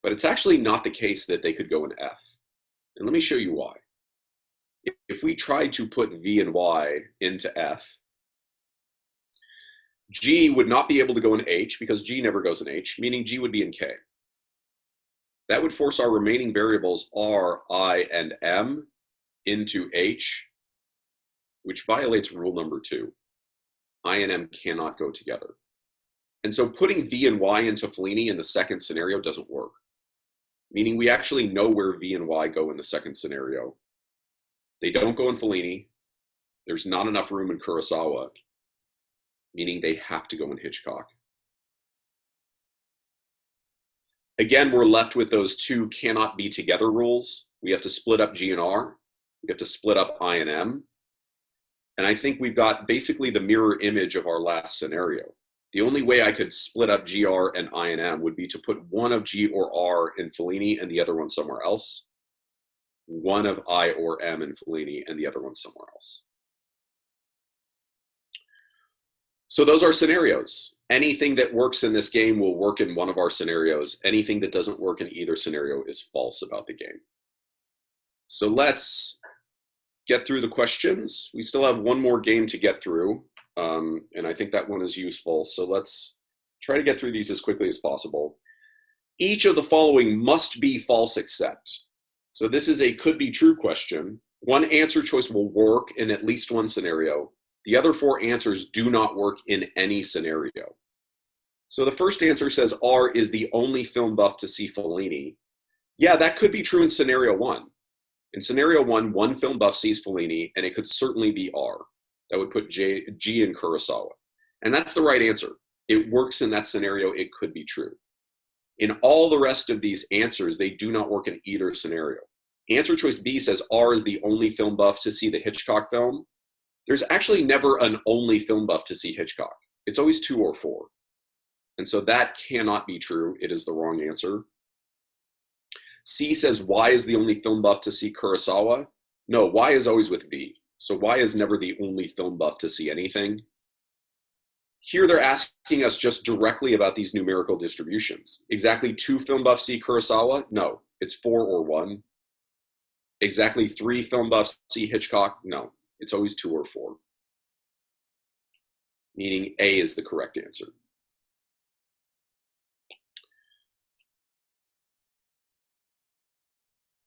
But it's actually not the case that they could go in F. And let me show you why. If we tried to put V and Y into F, G would not be able to go in H because G never goes in H, meaning G would be in K. That would force our remaining variables R, I, and M into H, which violates rule number 2. I and M cannot go together. And so putting V and Y into Fellini in the second scenario doesn't work, meaning we actually know where V and Y go in the second scenario. They don't go in Fellini. There's not enough room in Kurosawa, meaning they have to go in Hitchcock. Again, we're left with those 2 cannot be together rules. We have to split up G and R. We have to split up I and M. And I think we've got basically the mirror image of our last scenario. The only way I could split up GR and I and M would be to put one of G or R in Fellini and the other one somewhere else. One of I or M in Fellini and the other one somewhere else. So those are scenarios. Anything that works in this game will work in one of our scenarios. Anything that doesn't work in either scenario is false about the game. So let's get through the questions. We still have one more game to get through, and I think that one is useful. So let's try to get through these as quickly as possible. Each of the following must be false except. So this is a could be true question. One answer choice will work in at least one scenario. The other 4 answers do not work in any scenario. So the first answer says R is the only film buff to see Fellini. Yeah, that could be true in scenario 1. In scenario 1, one film buff sees Fellini, and it could certainly be R. That would put G in Kurosawa. And that's the right answer. It works in that scenario. It could be true. In all the rest of these answers, they do not work in either scenario. Answer choice B says R is the only film buff to see the Hitchcock film. There's actually never an only film buff to see Hitchcock. It's always 2 or 4. And so that cannot be true. It is the wrong answer. C says Y is the only film buff to see Kurosawa. No, Y is always with B. So Y is never the only film buff to see anything. Here they're asking us just directly about these numerical distributions. Exactly 2 film buffs see Kurosawa? No, it's 4 or 1. Exactly 3 film buffs see Hitchcock? No, it's always 2 or 4. Meaning A is the correct answer.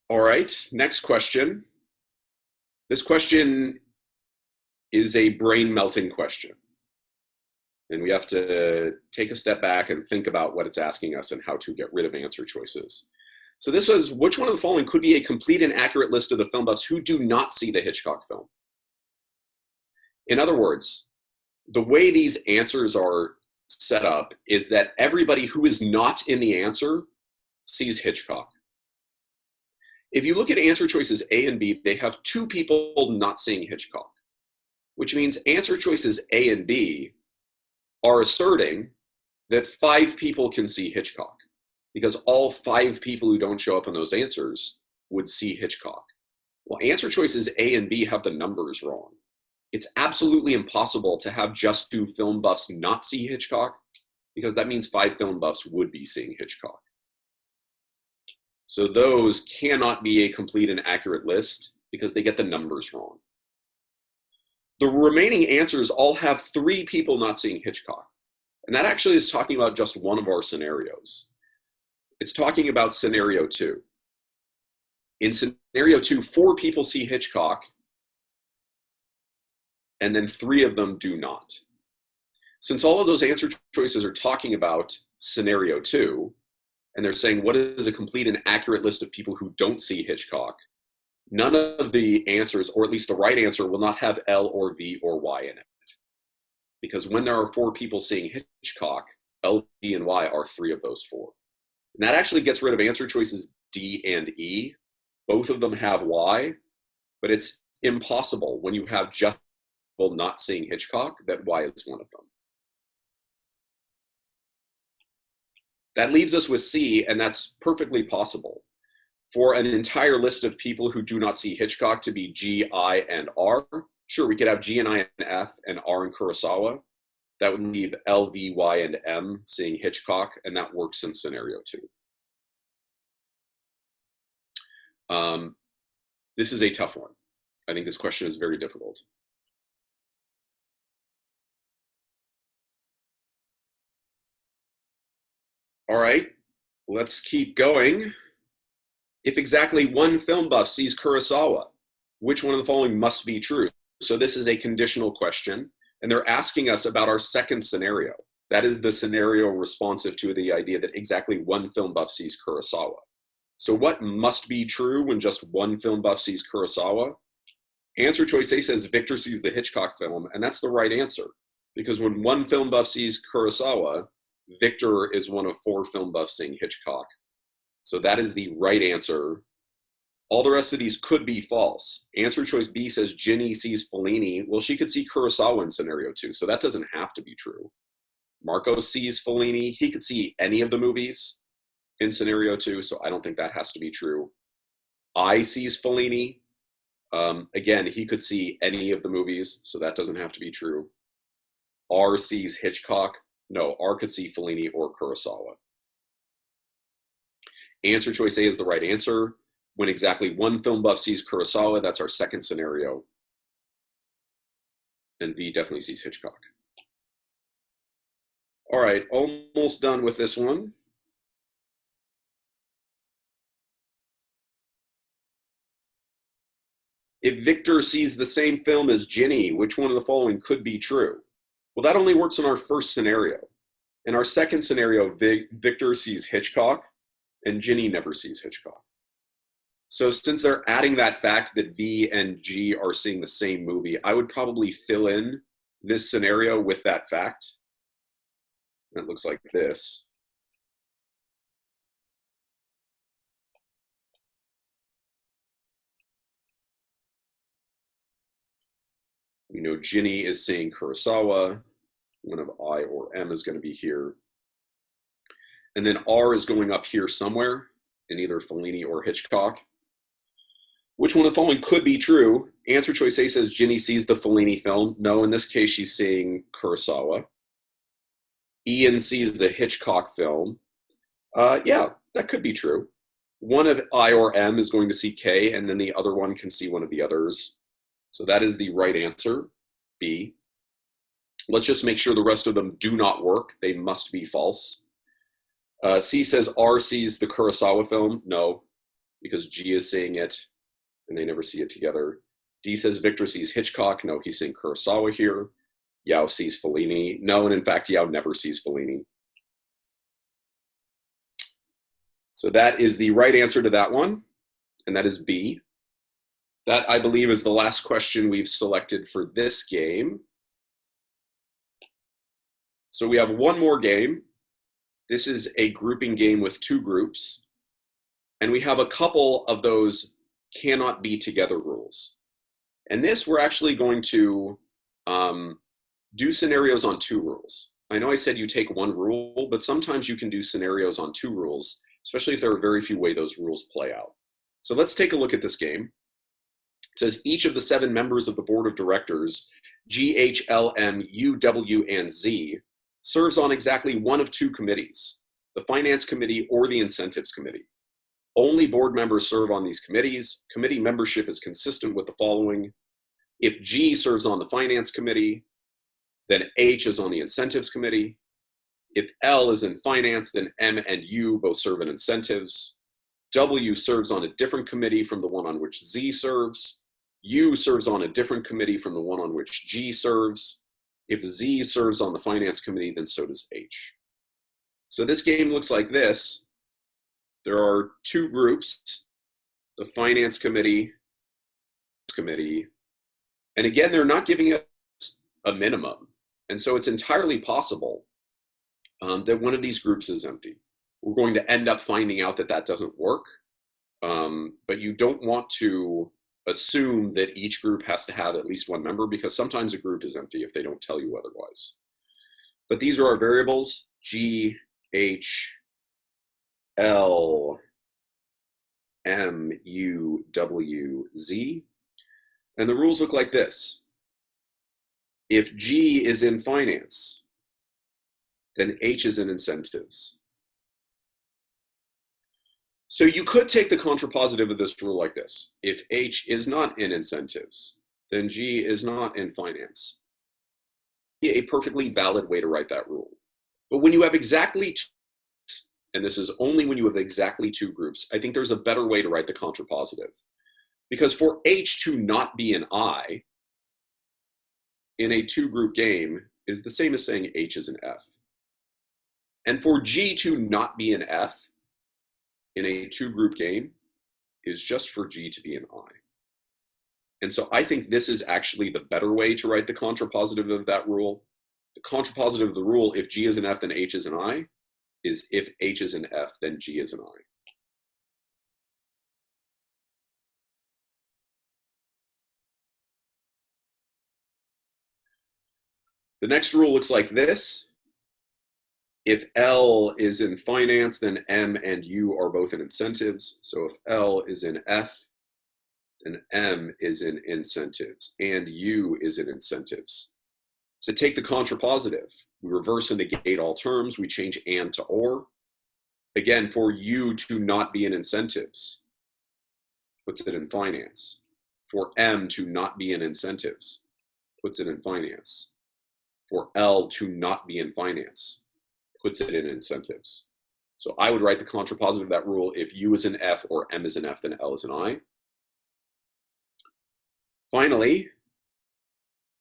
All right, next question. This question is a brain-melting question. And we have to take a step back and think about what it's asking us and how to get rid of answer choices. So this was, which one of the following could be a complete and accurate list of the film buffs who do not see the Hitchcock film? In other words, the way these answers are set up is that everybody who is not in the answer sees Hitchcock. If you look at answer choices A and B, they have 2 people not seeing Hitchcock, which means answer choices A and B are asserting that 5 people can see Hitchcock, because all 5 people who don't show up in those answers would see Hitchcock. Well, answer choices A and B have the numbers wrong. It's absolutely impossible to have just 2 film buffs not see Hitchcock, because that means 5 film buffs would be seeing Hitchcock. So those cannot be a complete and accurate list because they get the numbers wrong. The remaining answers all have 3 people not seeing Hitchcock. And that actually is talking about just one of our scenarios. It's talking about scenario 2. In scenario 2, 4 people see Hitchcock, and then 3 of them do not. Since all of those answer choices are talking about scenario 2, and they're saying what is a complete and accurate list of people who don't see Hitchcock, none of the answers, or at least the right answer, will not have L or V or Y in it. Because when there are 4 people seeing Hitchcock, L, V, and Y are 3 of those 4. And that actually gets rid of answer choices D and E. Both of them have Y, but it's impossible when you have just people not seeing Hitchcock that Y is one of them. That leaves us with C, and that's perfectly possible. For an entire list of people who do not see Hitchcock to be G, I, and R, sure, we could have G and I and F and R and Kurosawa. That would leave L, V, Y, and M seeing Hitchcock, and that works in scenario 2. This is a tough one. I think this question is very difficult. All right, let's keep going. If exactly 1 film buff sees Kurosawa, which one of the following must be true? So this is a conditional question, and they're asking us about our second scenario. That is the scenario responsive to the idea that exactly 1 film buff sees Kurosawa. So what must be true when just 1 film buff sees Kurosawa? Answer choice A says Victor sees the Hitchcock film, and that's the right answer. Because when 1 film buff sees Kurosawa, Victor is one of 4 film buffs seeing Hitchcock. So that is the right answer. All the rest of these could be false. Answer choice B says Ginny sees Fellini. Well, she could see Kurosawa in scenario 2, so that doesn't have to be true. Marcos sees Fellini. He could see any of the movies in scenario 2, so I don't think that has to be true. I sees Fellini. Again, he could see any of the movies, so that doesn't have to be true. R sees Hitchcock. No, R could see Fellini or Kurosawa. Answer choice A is the right answer. When exactly 1 film buff sees Kurosawa, that's our second scenario. And B definitely sees Hitchcock. All right, almost done with this one. If Victor sees the same film as Ginny, which one of the following could be true? Well, that only works in our first scenario. In our second scenario, Victor sees Hitchcock, and Ginny never sees Hitchcock. So since they're adding that fact that V and G are seeing the same movie, I would probably fill in this scenario with that fact. It looks like this. We know Ginny is seeing Kurosawa. One of I or M is going to be here. And then R is going up here somewhere in either Fellini or Hitchcock. Which one of the following could be true? Answer choice A says Ginny sees the Fellini film. No, in this case, she's seeing Kurosawa. Ian sees the Hitchcock film. Yeah, that could be true. One of I or M is going to see K, and then the other one can see one of the others. So that is the right answer, B. Let's just make sure the rest of them do not work. They must be false. C says R sees the Kurosawa film. No, because G is seeing it, and they never see it together. D says Victor sees Hitchcock. No, he's seeing Kurosawa here. Yao sees Fellini. No, and in fact, Yao never sees Fellini. So that is the right answer to that one, and that is B. That, I believe, is the last question we've selected for this game. So we have one more game. This is a grouping game with 2 groups. And we have a couple of those cannot be together rules. And this, we're actually going to do scenarios on 2 rules. I know I said you take 1 rule, but sometimes you can do scenarios on 2 rules, especially if there are very few ways those rules play out. So let's take a look at this game. It says each of the 7 members of the board of directors, G, H, L, M, U, W, and Z, serves on exactly one of 2 committees, the Finance Committee or the Incentives Committee. Only board members serve on these committees. Committee membership is consistent with the following. If G serves on the Finance Committee, then H is on the Incentives Committee. If L is in Finance, then M and U both serve in Incentives. W serves on a different committee from the one on which Z serves. U serves on a different committee from the one on which G serves. If Z serves on the Finance Committee, then so does H. So this game looks like this. There are 2 groups, the Finance Committee, and again, they're not giving us a minimum. And so it's entirely possible that one of these groups is empty. We're going to end up finding out that that doesn't work, but you don't want to assume that each group has to have at least 1 member, because sometimes a group is empty if they don't tell you otherwise. But these are our variables, G, H, L, M, U, W, Z. And the rules look like this. If G is in finance, then H is in incentives. So you could take the contrapositive of this rule like this. If H is not in incentives, then G is not in finance. A perfectly valid way to write that rule. But when you have exactly 2, and this is only when you have exactly 2 groups, I think there's a better way to write the contrapositive. Because for H to not be an I in a 2-group game is the same as saying H is an F. And for G to not be an F in a 2-group game is just for G to be an I. And so I think this is actually the better way to write the contrapositive of that rule. The contrapositive of the rule, if G is an F, then H is an I, is if H is an F, then G is an I. The next rule looks like this. If L is in finance, then M and U are both in incentives. So if L is in F, then M is in incentives and U is in incentives. So take the contrapositive. We reverse and negate all terms. We change and to or. Again, for U to not be in incentives, puts it in finance. For M to not be in incentives, puts it in finance. For L to not be in finance, puts it in incentives. So I would write the contrapositive of that rule. If U is an F or M is an F, then L is an I. Finally,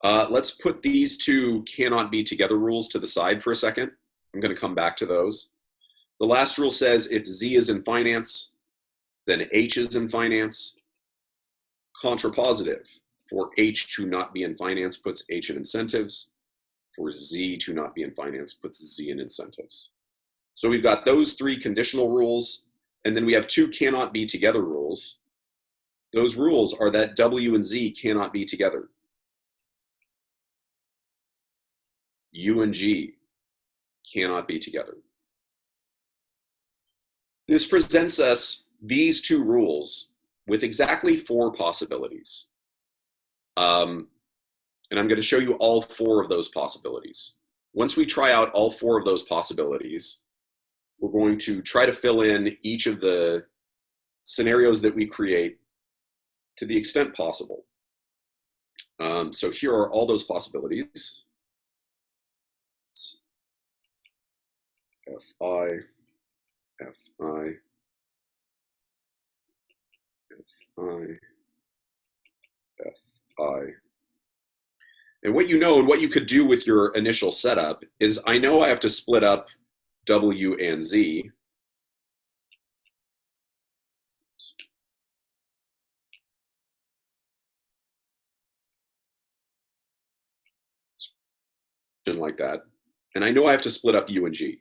let's put these 2 cannot be together rules to the side for a second. I'm going to come back to those. The last rule says if Z is in finance, then H is in finance. Contrapositive, for H to not be in finance puts H in incentives. For Z to not be in finance puts Z in incentives. So we've got those 3 conditional rules, and then we have 2 cannot be together rules. Those rules are that W and Z cannot be together. U and G cannot be together. This presents us these 2 rules with exactly 4 possibilities. And I'm going to show you all 4 of those possibilities. Once we try out all 4 of those possibilities, we're going to try to fill in each of the scenarios that we create to the extent possible. So here are all those possibilities. Fi, Fi, Fi, Fi. And what you know and what you could do with your initial setup is I know I have to split up W and Z. Like that. And I know I have to split up U and G.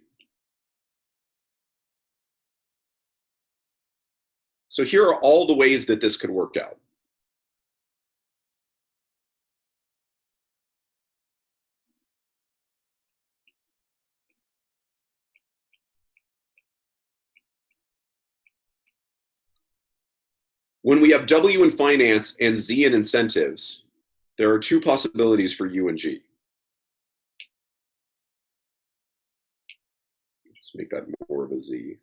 So here are all the ways that this could work out. When we have W in finance and Z in incentives, there are two possibilities for U and G. Let's make that more of a Z.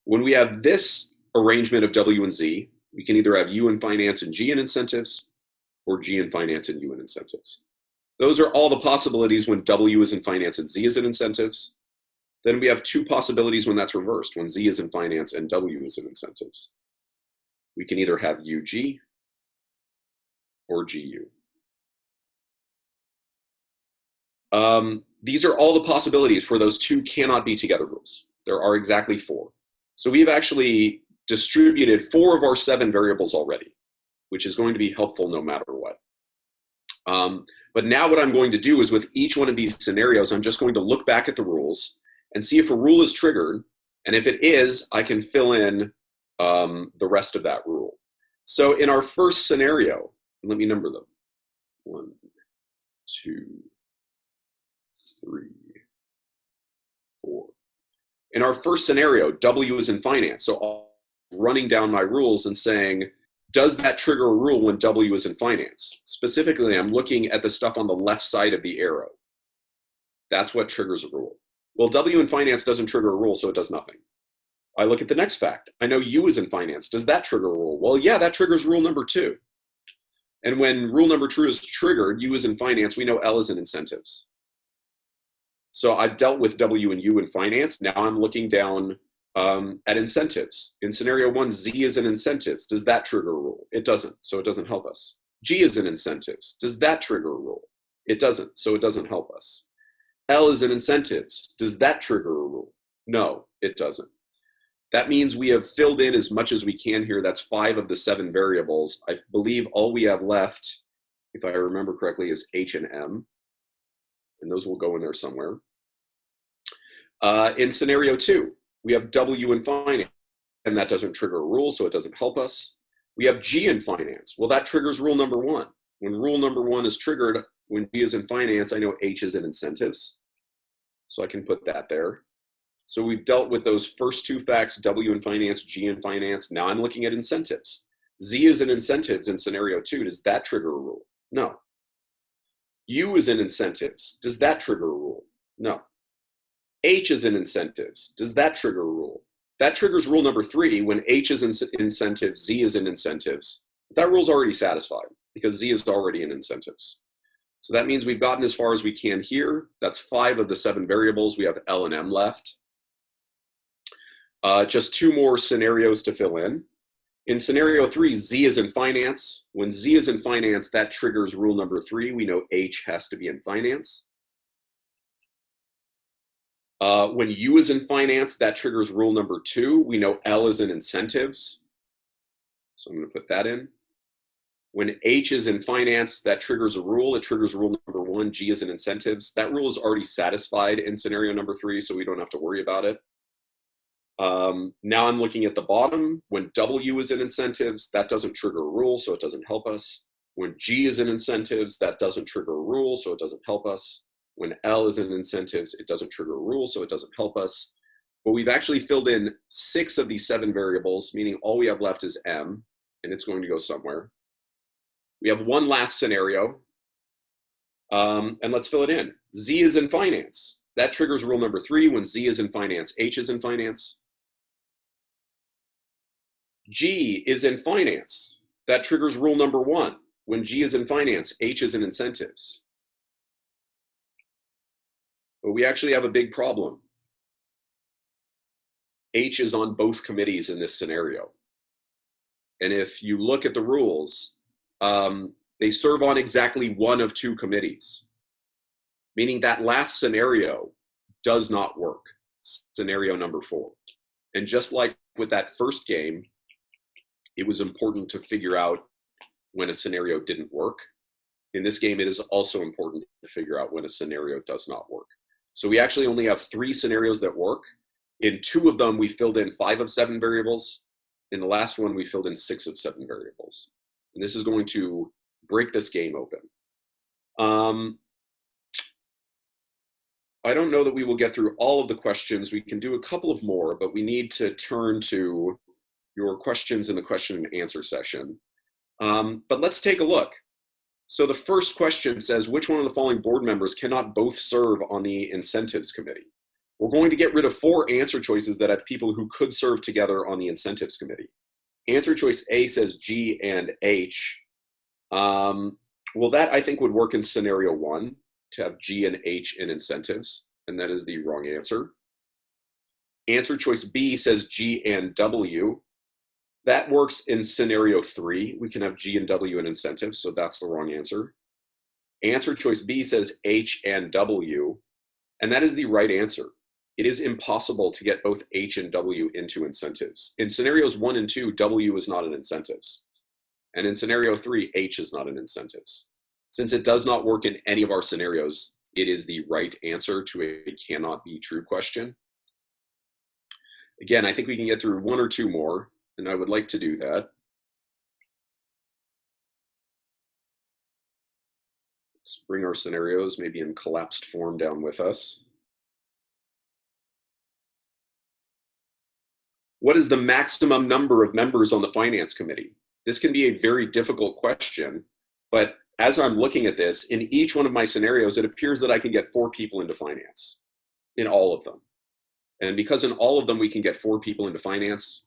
When we have this arrangement of W and Z, we can either have U in finance and G in incentives, or G in finance and U in incentives. Those are all the possibilities when W is in finance and Z is in incentives. Then we have two possibilities when that's reversed, when Z is in finance and W is in incentives. We can either have UG or GU. These are all the possibilities for those two cannot be together rules. There are exactly 4. So we've actually distributed 4 of our 7 variables already, which is going to be helpful no matter what. But now what I'm going to do is with each one of these scenarios, I'm just going to look back at the rules and see if a rule is triggered. And if it is, I can fill in the rest of that rule. So in our first scenario, let me number them. 1, 2, 3, 4. In our first scenario, W is in finance. So I'm running down my rules and saying, does that trigger a rule when W is in finance? Specifically, I'm looking at the stuff on the left side of the arrow. That's what triggers a rule. Well, W in finance doesn't trigger a rule, so it does nothing. I look at the next fact. I know U is in finance. Does that trigger a rule? Well, yeah, that triggers rule number 2. And when rule number 2 is triggered, U is in finance, we know L is in incentives. So I've dealt with W and U in finance. Now I'm looking down at incentives. In scenario 1, Z is in incentives. Does that trigger a rule? It doesn't, so it doesn't help us. G is in incentives. Does that trigger a rule? It doesn't, so it doesn't help us. L is in incentives. Does that trigger a rule? No, it doesn't. That means we have filled in as much as we can here. That's 5 of the 7 variables. I believe all we have left, if I remember correctly, is H and M. And those will go in there somewhere. In scenario 2, we have W in finance, and that doesn't trigger a rule, so it doesn't help us. We have G in finance. Well, that triggers rule number 1. When rule number 1 is triggered, when G is in finance, I know H is in incentives. So I can put that there. So we've dealt with those first 2 facts, W in finance, G in finance. Now I'm looking at incentives. Z is in incentives in scenario 2. Does that trigger a rule? No. U is in incentives. Does that trigger a rule? No. H is in incentives. Does that trigger a rule? That triggers rule number 3. When H is in incentives, Z is in incentives. That rule's already satisfied because Z is already in incentives. So that means we've gotten as far as we can here. That's 5 of the 7 variables. We have L and M left. Just 2 more scenarios to fill in. In scenario 3, Z is in finance. When Z is in finance, that triggers rule number 3. We know H has to be in finance. When U is in finance, that triggers rule number 2. We know L is in incentives. So I'm going to put that in. When H is in finance, that triggers a rule. It triggers rule number 1. G is in incentives. That rule is already satisfied in scenario number 3, so we don't have to worry about it. Now I'm looking at the bottom. When W is in incentives, that doesn't trigger a rule, so it doesn't help us. When G is in incentives, that doesn't trigger a rule, so it doesn't help us. When L is in incentives, it doesn't trigger a rule, so it doesn't help us. But we've actually filled in 6 of these 7 variables, meaning all we have left is M, and it's going to go somewhere. We have one last scenario, and let's fill it in. Z is in finance. That triggers rule number 3. When Z is in finance, H is in finance. G is in finance. That triggers rule number 1. When G is in finance, H is in incentives. But we actually have a big problem. H is on both committees in this scenario. And if you look at the rules, they serve on exactly one of 2 committees, meaning that last scenario does not work, scenario number 4. And just like with that first game, it was important to figure out when a scenario didn't work. In this game, it is also important to figure out when a scenario does not work. So we actually only have 3 scenarios that work. In 2 of them, we filled in 5 of 7 variables. In the last one, we filled in 6 of 7 variables. And this is going to break this game open. I don't know that we will get through all of the questions. We can do a couple of more, but we need to turn to your questions in the question and answer session. But let's take a look. So the first question says, which one of the following board members cannot both serve on the incentives committee? We're going to get rid of 4 answer choices that have people who could serve together on the incentives committee. Answer choice A says G and H. Well, that I think would work in scenario 1, to have G and H in incentives, and that is the wrong answer. Answer choice B says G and W. That works in scenario 3. We can have G and W in incentives, so that's the wrong answer. Answer choice B says H and W, and that is the right answer. It is impossible to get both H and W into incentives. In scenarios 1 and 2, W is not in incentives. And in scenario 3, H is not in incentives. Since it does not work in any of our scenarios, it is the right answer to a cannot be true question. Again, I think we can get through 1 or 2 more, and I would like to do that. Let's bring our scenarios maybe in collapsed form down with us. What is the maximum number of members on the finance committee? This can be a very difficult question, but as I'm looking at this, in each one of my scenarios, it appears that I can get 4 people into finance, in all of them. And because in all of them we can get 4 people into finance,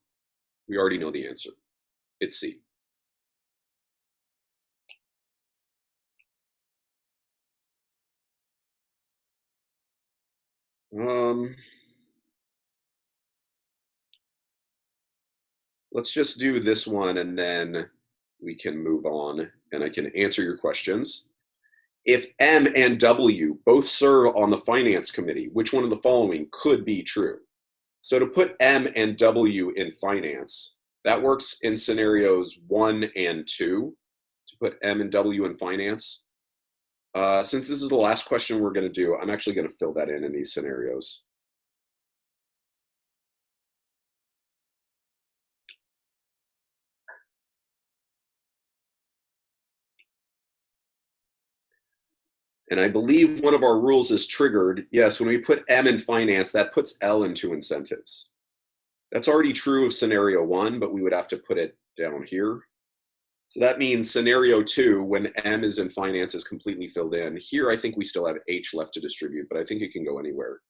we already know the answer. It's C. Let's just do this one and then we can move on and I can answer your questions. If M and W both serve on the finance committee, which one of the following could be true? So to put M and W in finance, that works in scenarios 1 and 2, to put M and W in finance. Since this is the last question we're going to do, I'm actually going to fill that in these scenarios. And I believe one of our rules is triggered. Yes, when we put M in finance, that puts L into incentives. That's already true of scenario 1, but we would have to put it down here. So that means scenario 2, when M is in finance, is completely filled in. Here, I think we still have H left to distribute, but I think it can go anywhere.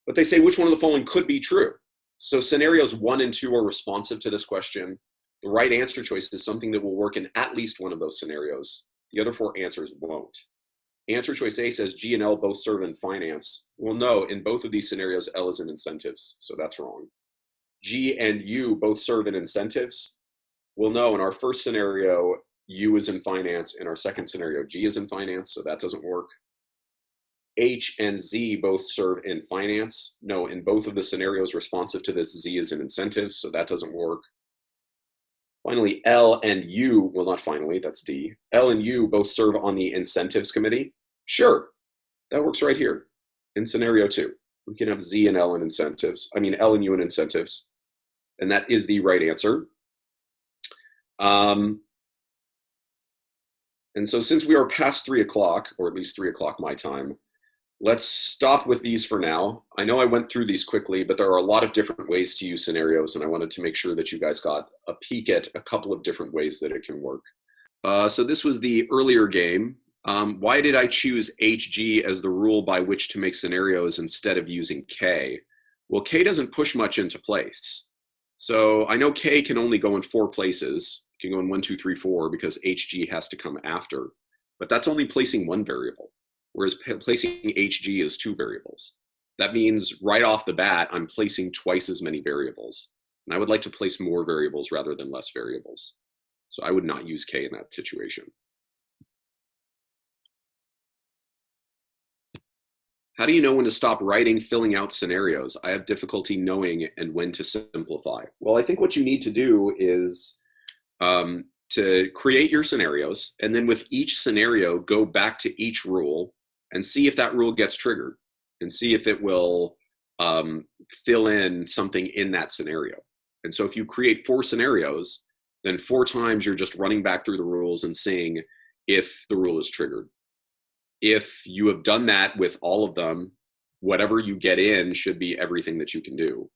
But they say which one of the following could be true. So scenarios 1 and 2 are responsive to this question. The right answer choice is something that will work in at least one of those scenarios. The other 4 answers won't. Answer choice A says G and L both serve in finance. Well, no, in both of these scenarios, L is in incentives, so that's wrong. G and U both serve in incentives. Well, no, in our first scenario, U is in finance. In our second scenario, G is in finance, so that doesn't work. H and Z both serve in finance. No, in both of the scenarios responsive to this, Z is in incentives, so that doesn't work. Finally, L and U, well, not finally, that's D. L and U both serve on the incentives committee. Sure, that works right here in scenario 2. We can have Z and L in incentives. I mean, L and U in incentives. And that is the right answer. And so since we are past 3 o'clock, or at least 3 o'clock my time, let's stop with these for now. I know I went through these quickly, but there are a lot of different ways to use scenarios, and I wanted to make sure that you guys got a peek at a couple of different ways that it can work. So this was the earlier game. Why did I choose HG as the rule by which to make scenarios instead of using K? Well, K doesn't push much into place. So I know K can only go in 4 places. It can go in 1, 2, 3, 4 because HG has to come after. But that's only placing 1 variable, whereas placing HG is 2 variables. That means right off the bat, I'm placing twice as many variables. And I would like to place more variables rather than less variables. So I would not use K in that situation. How do you know when to stop writing, filling out scenarios? I have difficulty knowing and when to simplify. Well, I think what you need to do is to create your scenarios, and then with each scenario, go back to each rule and see if that rule gets triggered and see if it will fill in something in that scenario. And so if you create 4 scenarios, then 4 times you're just running back through the rules and seeing if the rule is triggered. If you have done that with all of them, whatever you get in should be everything that you can do.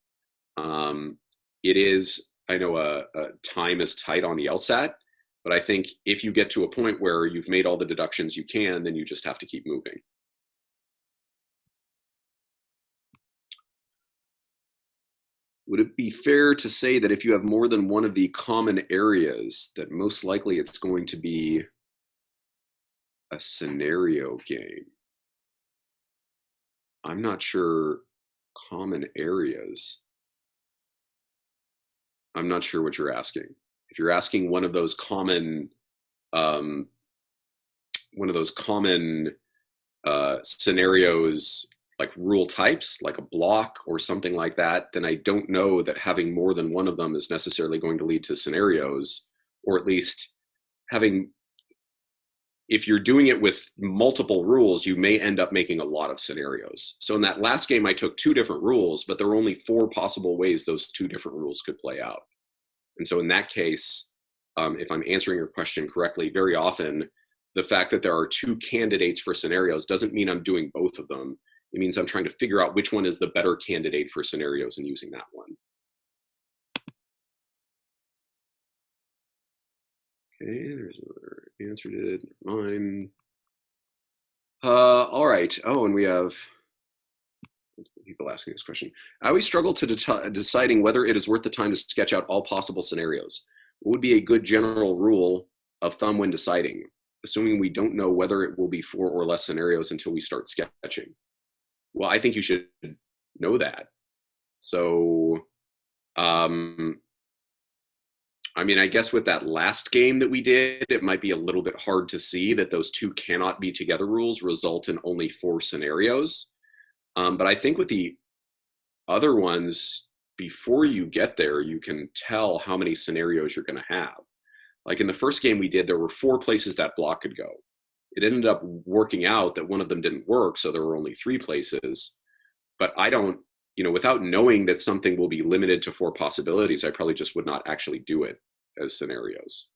It is, I know time is tight on the LSAT, but I think if you get to a point where you've made all the deductions you can, then you just have to keep moving. Would it be fair to say that if you have more than one of the common areas, that most likely it's going to be a scenario game? I'm not sure. Common areas. I'm not sure what you're asking. If you're asking one of those common scenarios, like rule types, like a block or something like that, then I don't know that having more than one of them is necessarily going to lead to scenarios, or at least having, if you're doing it with multiple rules, you may end up making a lot of scenarios. So in that last game, I took 2 different rules, but there were only 4 possible ways those 2 different rules could play out. And so in that case, if I'm answering your question correctly, very often the fact that there are 2 candidates for scenarios doesn't mean I'm doing both of them. It means I'm trying to figure out which one is the better candidate for scenarios and using that one. Okay, there's another answer to it. Mine. All right. Oh, and we have people asking this question. I always struggle to deciding whether it is worth the time to sketch out all possible scenarios. What would be a good general rule of thumb when deciding, assuming we don't know whether it will be 4 or less scenarios until we start sketching? Well, I think you should know that. So, I mean, I guess with that last game that we did, it might be a little bit hard to see that those 2 cannot be together rules result in only 4 scenarios. But I think with the other ones, before you get there, you can tell how many scenarios you're going to have. Like in the first game we did, there were 4 places that block could go. It ended up working out that one of them didn't work, so there were only 3 places. But I don't, without knowing that something will be limited to 4 possibilities, I probably just would not actually do it as scenarios.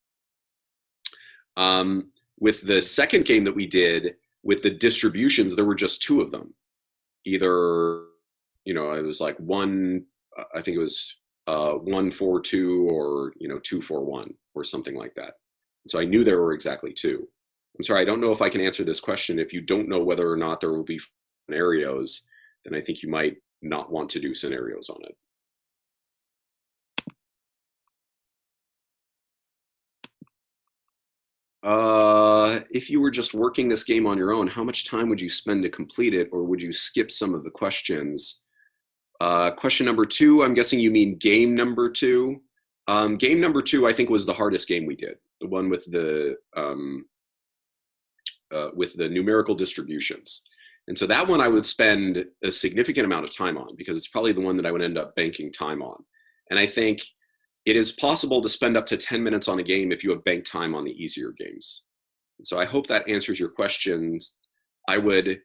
With the second game that we did, with the distributions, there were just 2 of them. Either, it was like I think it was 1, 4, 2, or 2, 4, 1, or something like that. So I knew there were exactly 2. I'm sorry, I don't know if I can answer this question. If you don't know whether or not there will be scenarios, then I think you might not want to do scenarios on it. If you were just working this game on your own, how much time would you spend to complete it, or would you skip some of the questions? Question number 2, I'm guessing you mean game number 2. Game number 2, I think, was the hardest game we did. The one with the numerical distributions. And so that one I would spend a significant amount of time on, because it's probably the one that I would end up banking time on. And I think it is possible to spend up to 10 minutes on a game if you have banked time on the easier games. So I hope that answers your questions. I would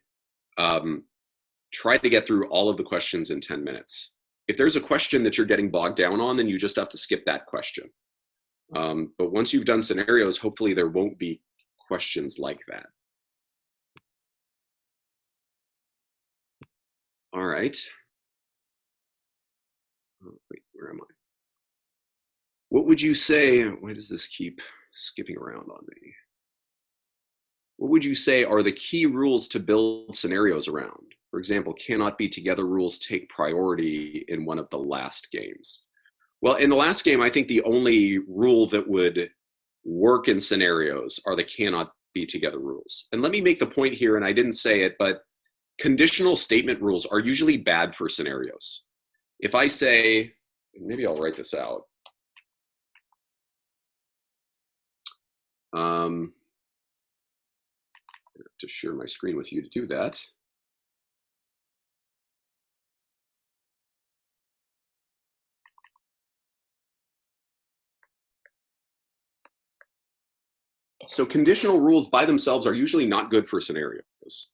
try to get through all of the questions in 10 minutes. If there's a question that you're getting bogged down on, then you just have to skip that question. But once you've done scenarios, hopefully there won't be questions like that. All right. Oh, wait, where am I? What would you say, why does this keep skipping around on me? What would you say are the key rules to build scenarios around? For example, cannot be together rules take priority in one of the last games. Well, in the last game, I think the only rule that would work in scenarios are the cannot be together rules. And let me make the point here, and I didn't say it, but conditional statement rules are usually bad for scenarios. If I say, maybe I'll write this out. I have to share my screen with you to do that. So conditional rules by themselves are usually not good for scenarios.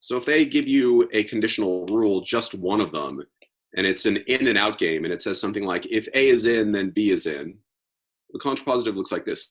So if they give you a conditional rule, just one of them, and it's an in and out game, and it says something like, if A is in, then B is in. The contrapositive looks like this.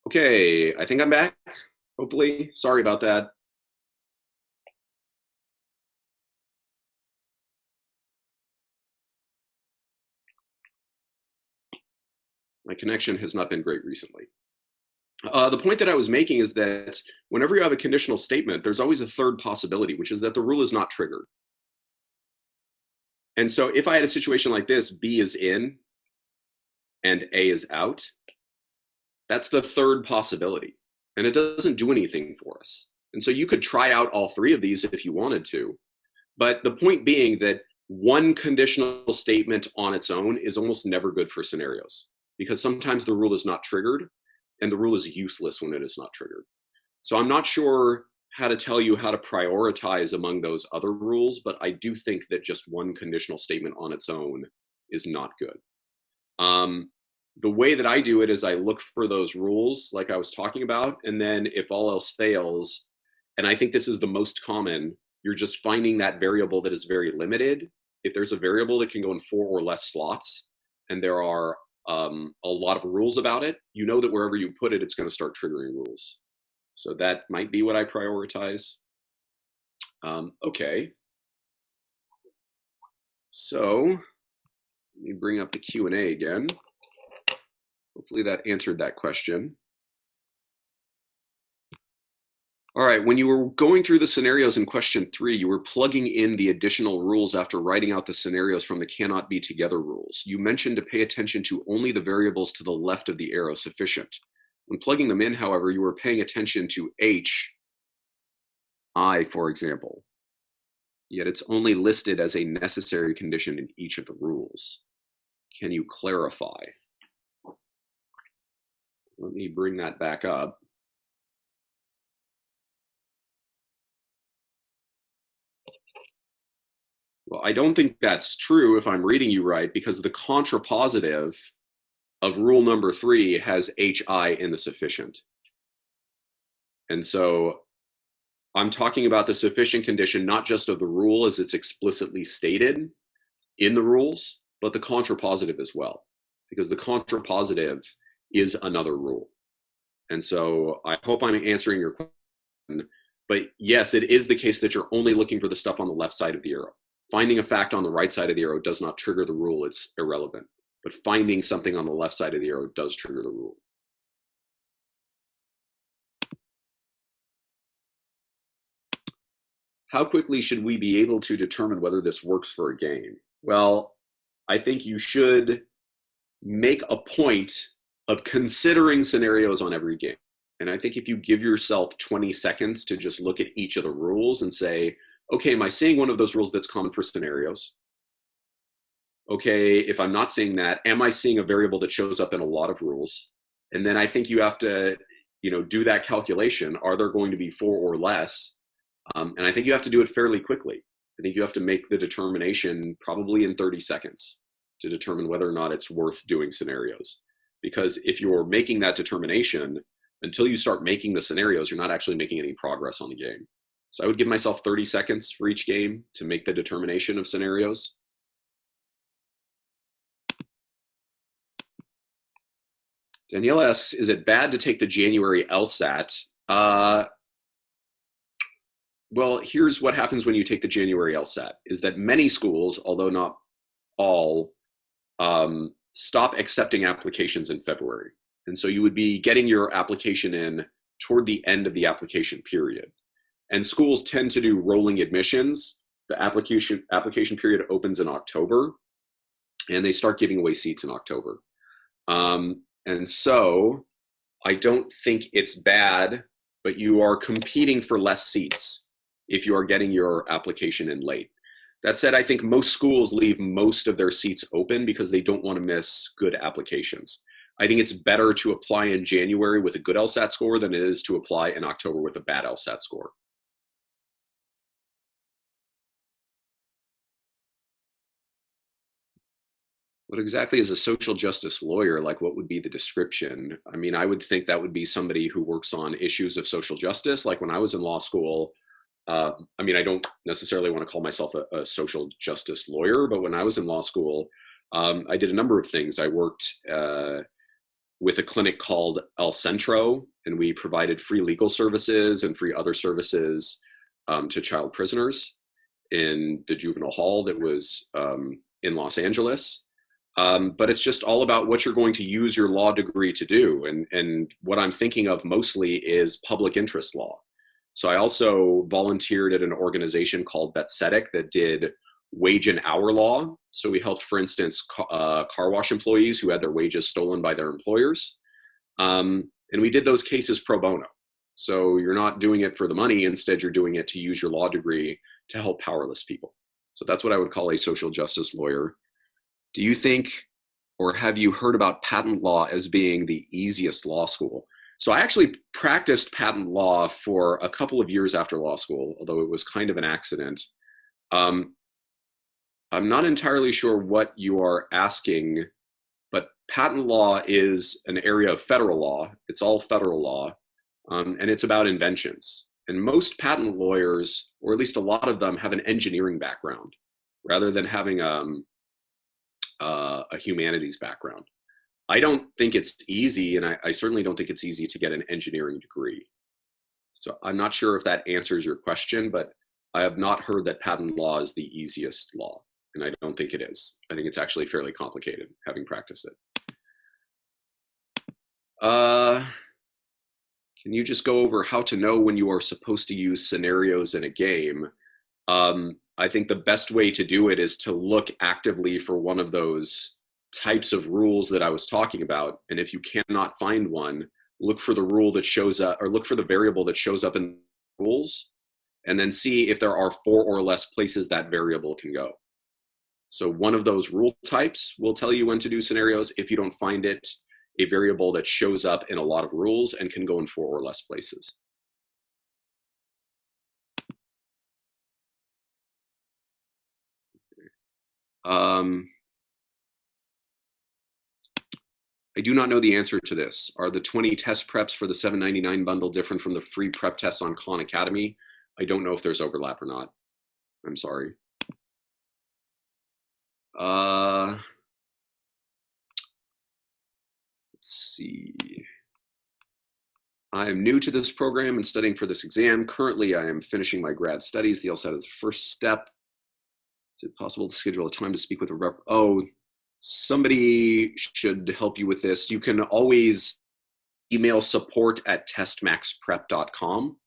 Okay, I think I'm back, hopefully. Sorry about that. My connection has not been great recently. The point that I was making is that whenever you have a conditional statement, there's always a third possibility, which is that the rule is not triggered. And so if I had a situation like this, B is in and A is out, that's the third possibility. And it doesn't do anything for us. And so you could try out all three of these if you wanted to. But the point being that one conditional statement on its own is almost never good for scenarios, because sometimes the rule is not triggered and the rule is useless when it is not triggered. So I'm not sure how to tell you how to prioritize among those other rules, but I do think that just one conditional statement on its own is not good. The way that I do it is I look for those rules like I was talking about, and then if all else fails, and I think this is the most common, you're just finding that variable that is very limited. If there's a variable that can go in 4 or less slots, and there are a lot of rules about it, you know that wherever you put it, it's going to start triggering rules. So that might be what I prioritize. Okay. So let me bring up the Q&A again. Hopefully that answered that question. All right, when you were going through the scenarios in question 3, you were plugging in the additional rules after writing out the scenarios from the cannot be together rules. You mentioned to pay attention to only the variables to the left of the arrow sufficient. When plugging them in, however, you were paying attention to H, I, for example. Yet it's only listed as a necessary condition in each of the rules. Can you clarify? Let me bring that back up. Well, I don't think that's true if I'm reading you right, because the contrapositive of rule number 3 has HI in the sufficient. And so I'm talking about the sufficient condition, not just of the rule as it's explicitly stated in the rules, but the contrapositive as well, because the contrapositive is another rule. And so I hope I'm answering your question, but yes, it is the case that you're only looking for the stuff on the left side of the arrow. Finding a fact on the right side of the arrow does not trigger the rule, it's irrelevant. But finding something on the left side of the arrow does trigger the rule. How quickly should we be able to determine whether this works for a game? Well, I think you should make a point of considering scenarios on every game. And I think if you give yourself 20 seconds to just look at each of the rules and say, okay, am I seeing one of those rules that's common for scenarios? Okay, if I'm not seeing that, am I seeing a variable that shows up in a lot of rules? And then I think you have to, do that calculation. Are there going to be 4 or less? And I think you have to do it fairly quickly. I think you have to make the determination probably in 30 seconds to determine whether or not it's worth doing scenarios. Because if you're making that determination, until you start making the scenarios, you're not actually making any progress on the game. So I would give myself 30 seconds for each game to make the determination of scenarios. Danielle asks, is it bad to take the January LSAT? Well, here's what happens when you take the January LSAT, is that many schools, although not all, stop accepting applications in February. And so you would be getting your application in toward the end of the application period. And schools tend to do rolling admissions. The application period opens in October, and they start giving away seats in October. And so I don't think it's bad, but you are competing for less seats if you are getting your application in late. That said, I think most schools leave most of their seats open because they don't want to miss good applications. I think it's better to apply in January with a good LSAT score than it is to apply in October with a bad LSAT score. What exactly is a social justice lawyer? Like, what would be the description? I mean, I would think that would be somebody who works on issues of social justice. Like when I was in law school, I mean, I don't necessarily want to call myself a social justice lawyer, but when I was in law school, I did a number of things. I worked with a clinic called El Centro, and we provided free legal services and free other services to child prisoners in the juvenile hall that was in Los Angeles. But it's just all about what you're going to use your law degree to do. And what I'm thinking of mostly is public interest law. So I also volunteered at an organization called Betsetic that did wage and hour law. So we helped, for instance, car wash employees who had their wages stolen by their employers. And we did those cases pro bono. So you're not doing it for the money. Instead, you're doing it to use your law degree to help powerless people. So that's what I would call a social justice lawyer. Do you think, or have you heard about patent law as being the easiest law school? So I actually practiced patent law for a couple of years after law school, although it was kind of an accident. I'm not entirely sure what you are asking, but patent law is an area of federal law. It's all federal law, and it's about inventions. And most patent lawyers, or at least a lot of them, have an engineering background rather than having a humanities background. I don't think it's easy, and I certainly don't think it's easy to get an engineering degree. So I'm not sure if that answers your question, but I have not heard that patent law is the easiest law, and I don't think it is. I think it's actually fairly complicated, having practiced it. Can you just go over how to know when you are supposed to use scenarios in a game? I think the best way to do it is to look actively for one of those types of rules that I was talking about. And if you cannot find one, look for the rule that shows up, or look for the variable that shows up in rules, and then see if there are 4 or less places that variable can go. So one of those rule types will tell you when to do scenarios. If you don't find it, a variable that shows up in a lot of rules and can go in 4 or less places. I do not know the answer to this. Are the 20 test preps for the $7.99 bundle different from the free prep tests on Khan Academy? I don't know if there's overlap or not. I'm sorry. Let's see. I am new to this program and studying for this exam. Currently, I am finishing my grad studies. The LSAT is the first step. Is it possible to schedule a time to speak with a rep? Oh, somebody should help you with this. You can always email support@testmaxprep.com,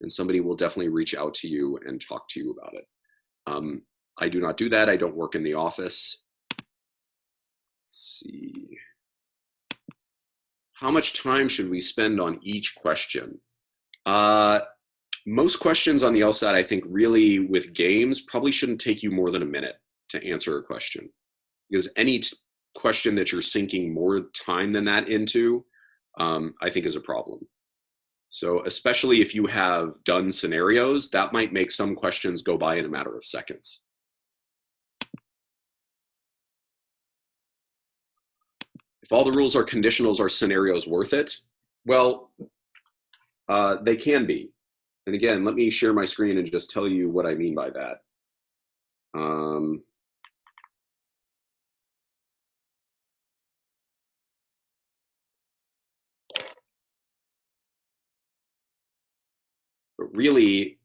and somebody will definitely reach out to you and talk to you about it. I do not do that. I don't work in the office. Let's see. How much time should we spend on each question? Most questions on the LSAT, I think, really with games, probably shouldn't take you more than a minute to answer a question. Because any question that you're sinking more time than that into, I think is a problem. So especially if you have done scenarios, that might make some questions go by in a matter of seconds. If all the rules are conditionals, are scenarios worth it? Well, they can be. And again, let me share my screen and just tell you what I mean by that. But really,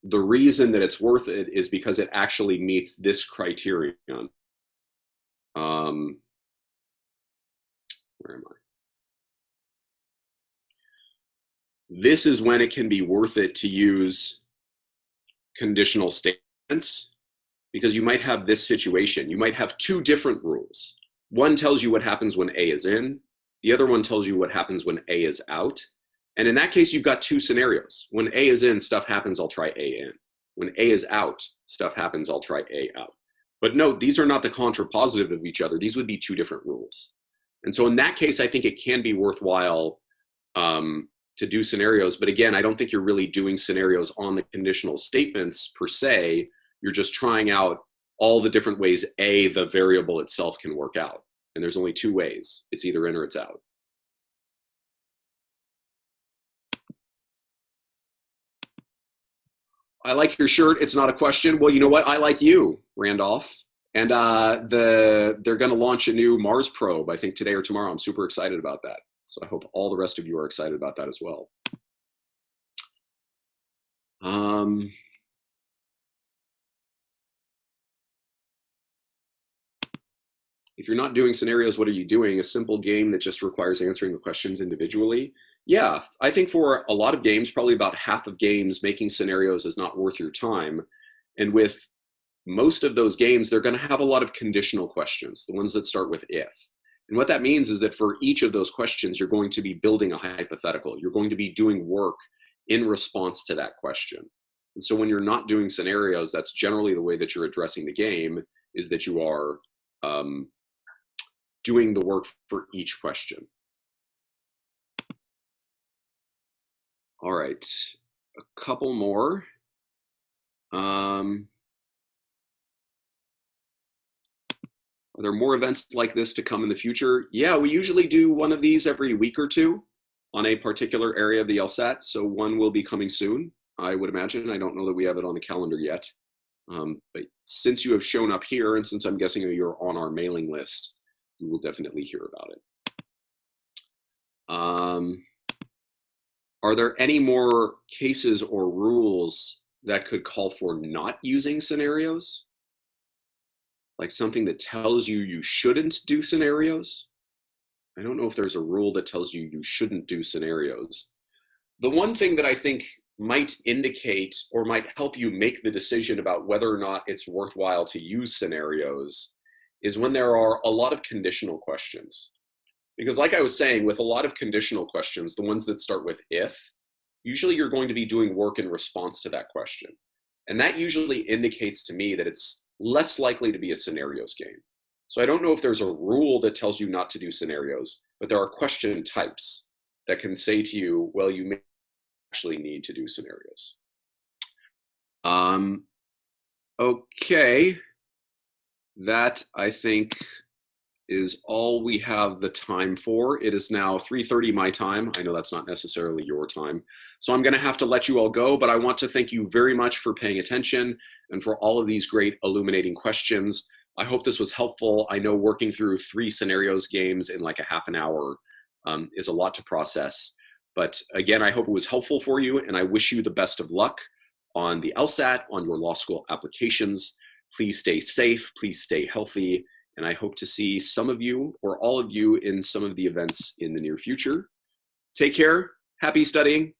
the reason that it's worth it is because it actually meets this criterion. Where am I? this is when it can be worth it to use conditional statements, because you might have this situation. You might have two different rules. One tells you what happens when A is in. The other one tells you what happens when A is out. And in that case, you've got two scenarios. When A is in, stuff happens, I'll try A in. When A is out, stuff happens, I'll try A out. But note, these are not the contrapositive of each other. These would be two different rules. And so in that case, I think it can be worthwhile to do scenarios. But again, I don't think you're really doing scenarios on the conditional statements per se. You're just trying out all the different ways A, the variable itself, can work out. And there's only two ways. It's either in or it's out. I like your shirt. It's not a question. Well, you know what? I like you, Randolph. And they're going to launch a new Mars probe, I think today or tomorrow. I'm super excited about that. So I hope all the rest of you are excited about that as well. If you're not doing scenarios, what are you doing? A simple game that just requires answering the questions individually? Yeah, I think for a lot of games, probably about half of games, making scenarios is not worth your time. And with most of those games, they're going to have a lot of conditional questions, the ones that start with if. And what that means is that for each of those questions, you're going to be building a hypothetical. You're going to be doing work in response to that question. And so when you're not doing scenarios, that's generally the way that you're addressing the game, is that you are doing the work for each question. All right, a couple more. Are there more events like this to come in the future? Yeah, we usually do one of these every week or two on a particular area of the LSAT. So one will be coming soon, I would imagine. I don't know that we have it on the calendar yet. But since you have shown up here, and since I'm guessing you're on our mailing list, you will definitely hear about it. Are there any more cases or rules that could call for not using scenarios? Like something that tells you you shouldn't do scenarios? I don't know if there's a rule that tells you you shouldn't do scenarios. The one thing that I think might indicate or might help you make the decision about whether or not it's worthwhile to use scenarios is when there are a lot of conditional questions. Because like I was saying, with a lot of conditional questions, the ones that start with if, usually you're going to be doing work in response to that question. And that usually indicates to me that it's less likely to be a scenarios game. So I don't know if there's a rule that tells you not to do scenarios, but there are question types that can say to you, well, you may actually need to do scenarios. Okay, that I think is all we have the time for. It is now 3:30 my time. I know that's not necessarily your time. So I'm gonna have to let you all go, but I want to thank you very much for paying attention and for all of these great illuminating questions. I hope this was helpful. I know working through 3 scenarios games in like a half an hour is a lot to process. But again, I hope it was helpful for you, and I wish you the best of luck on the LSAT, on your law school applications. Please stay safe, please stay healthy, and I hope to see some of you or all of you in some of the events in the near future. Take care, happy studying.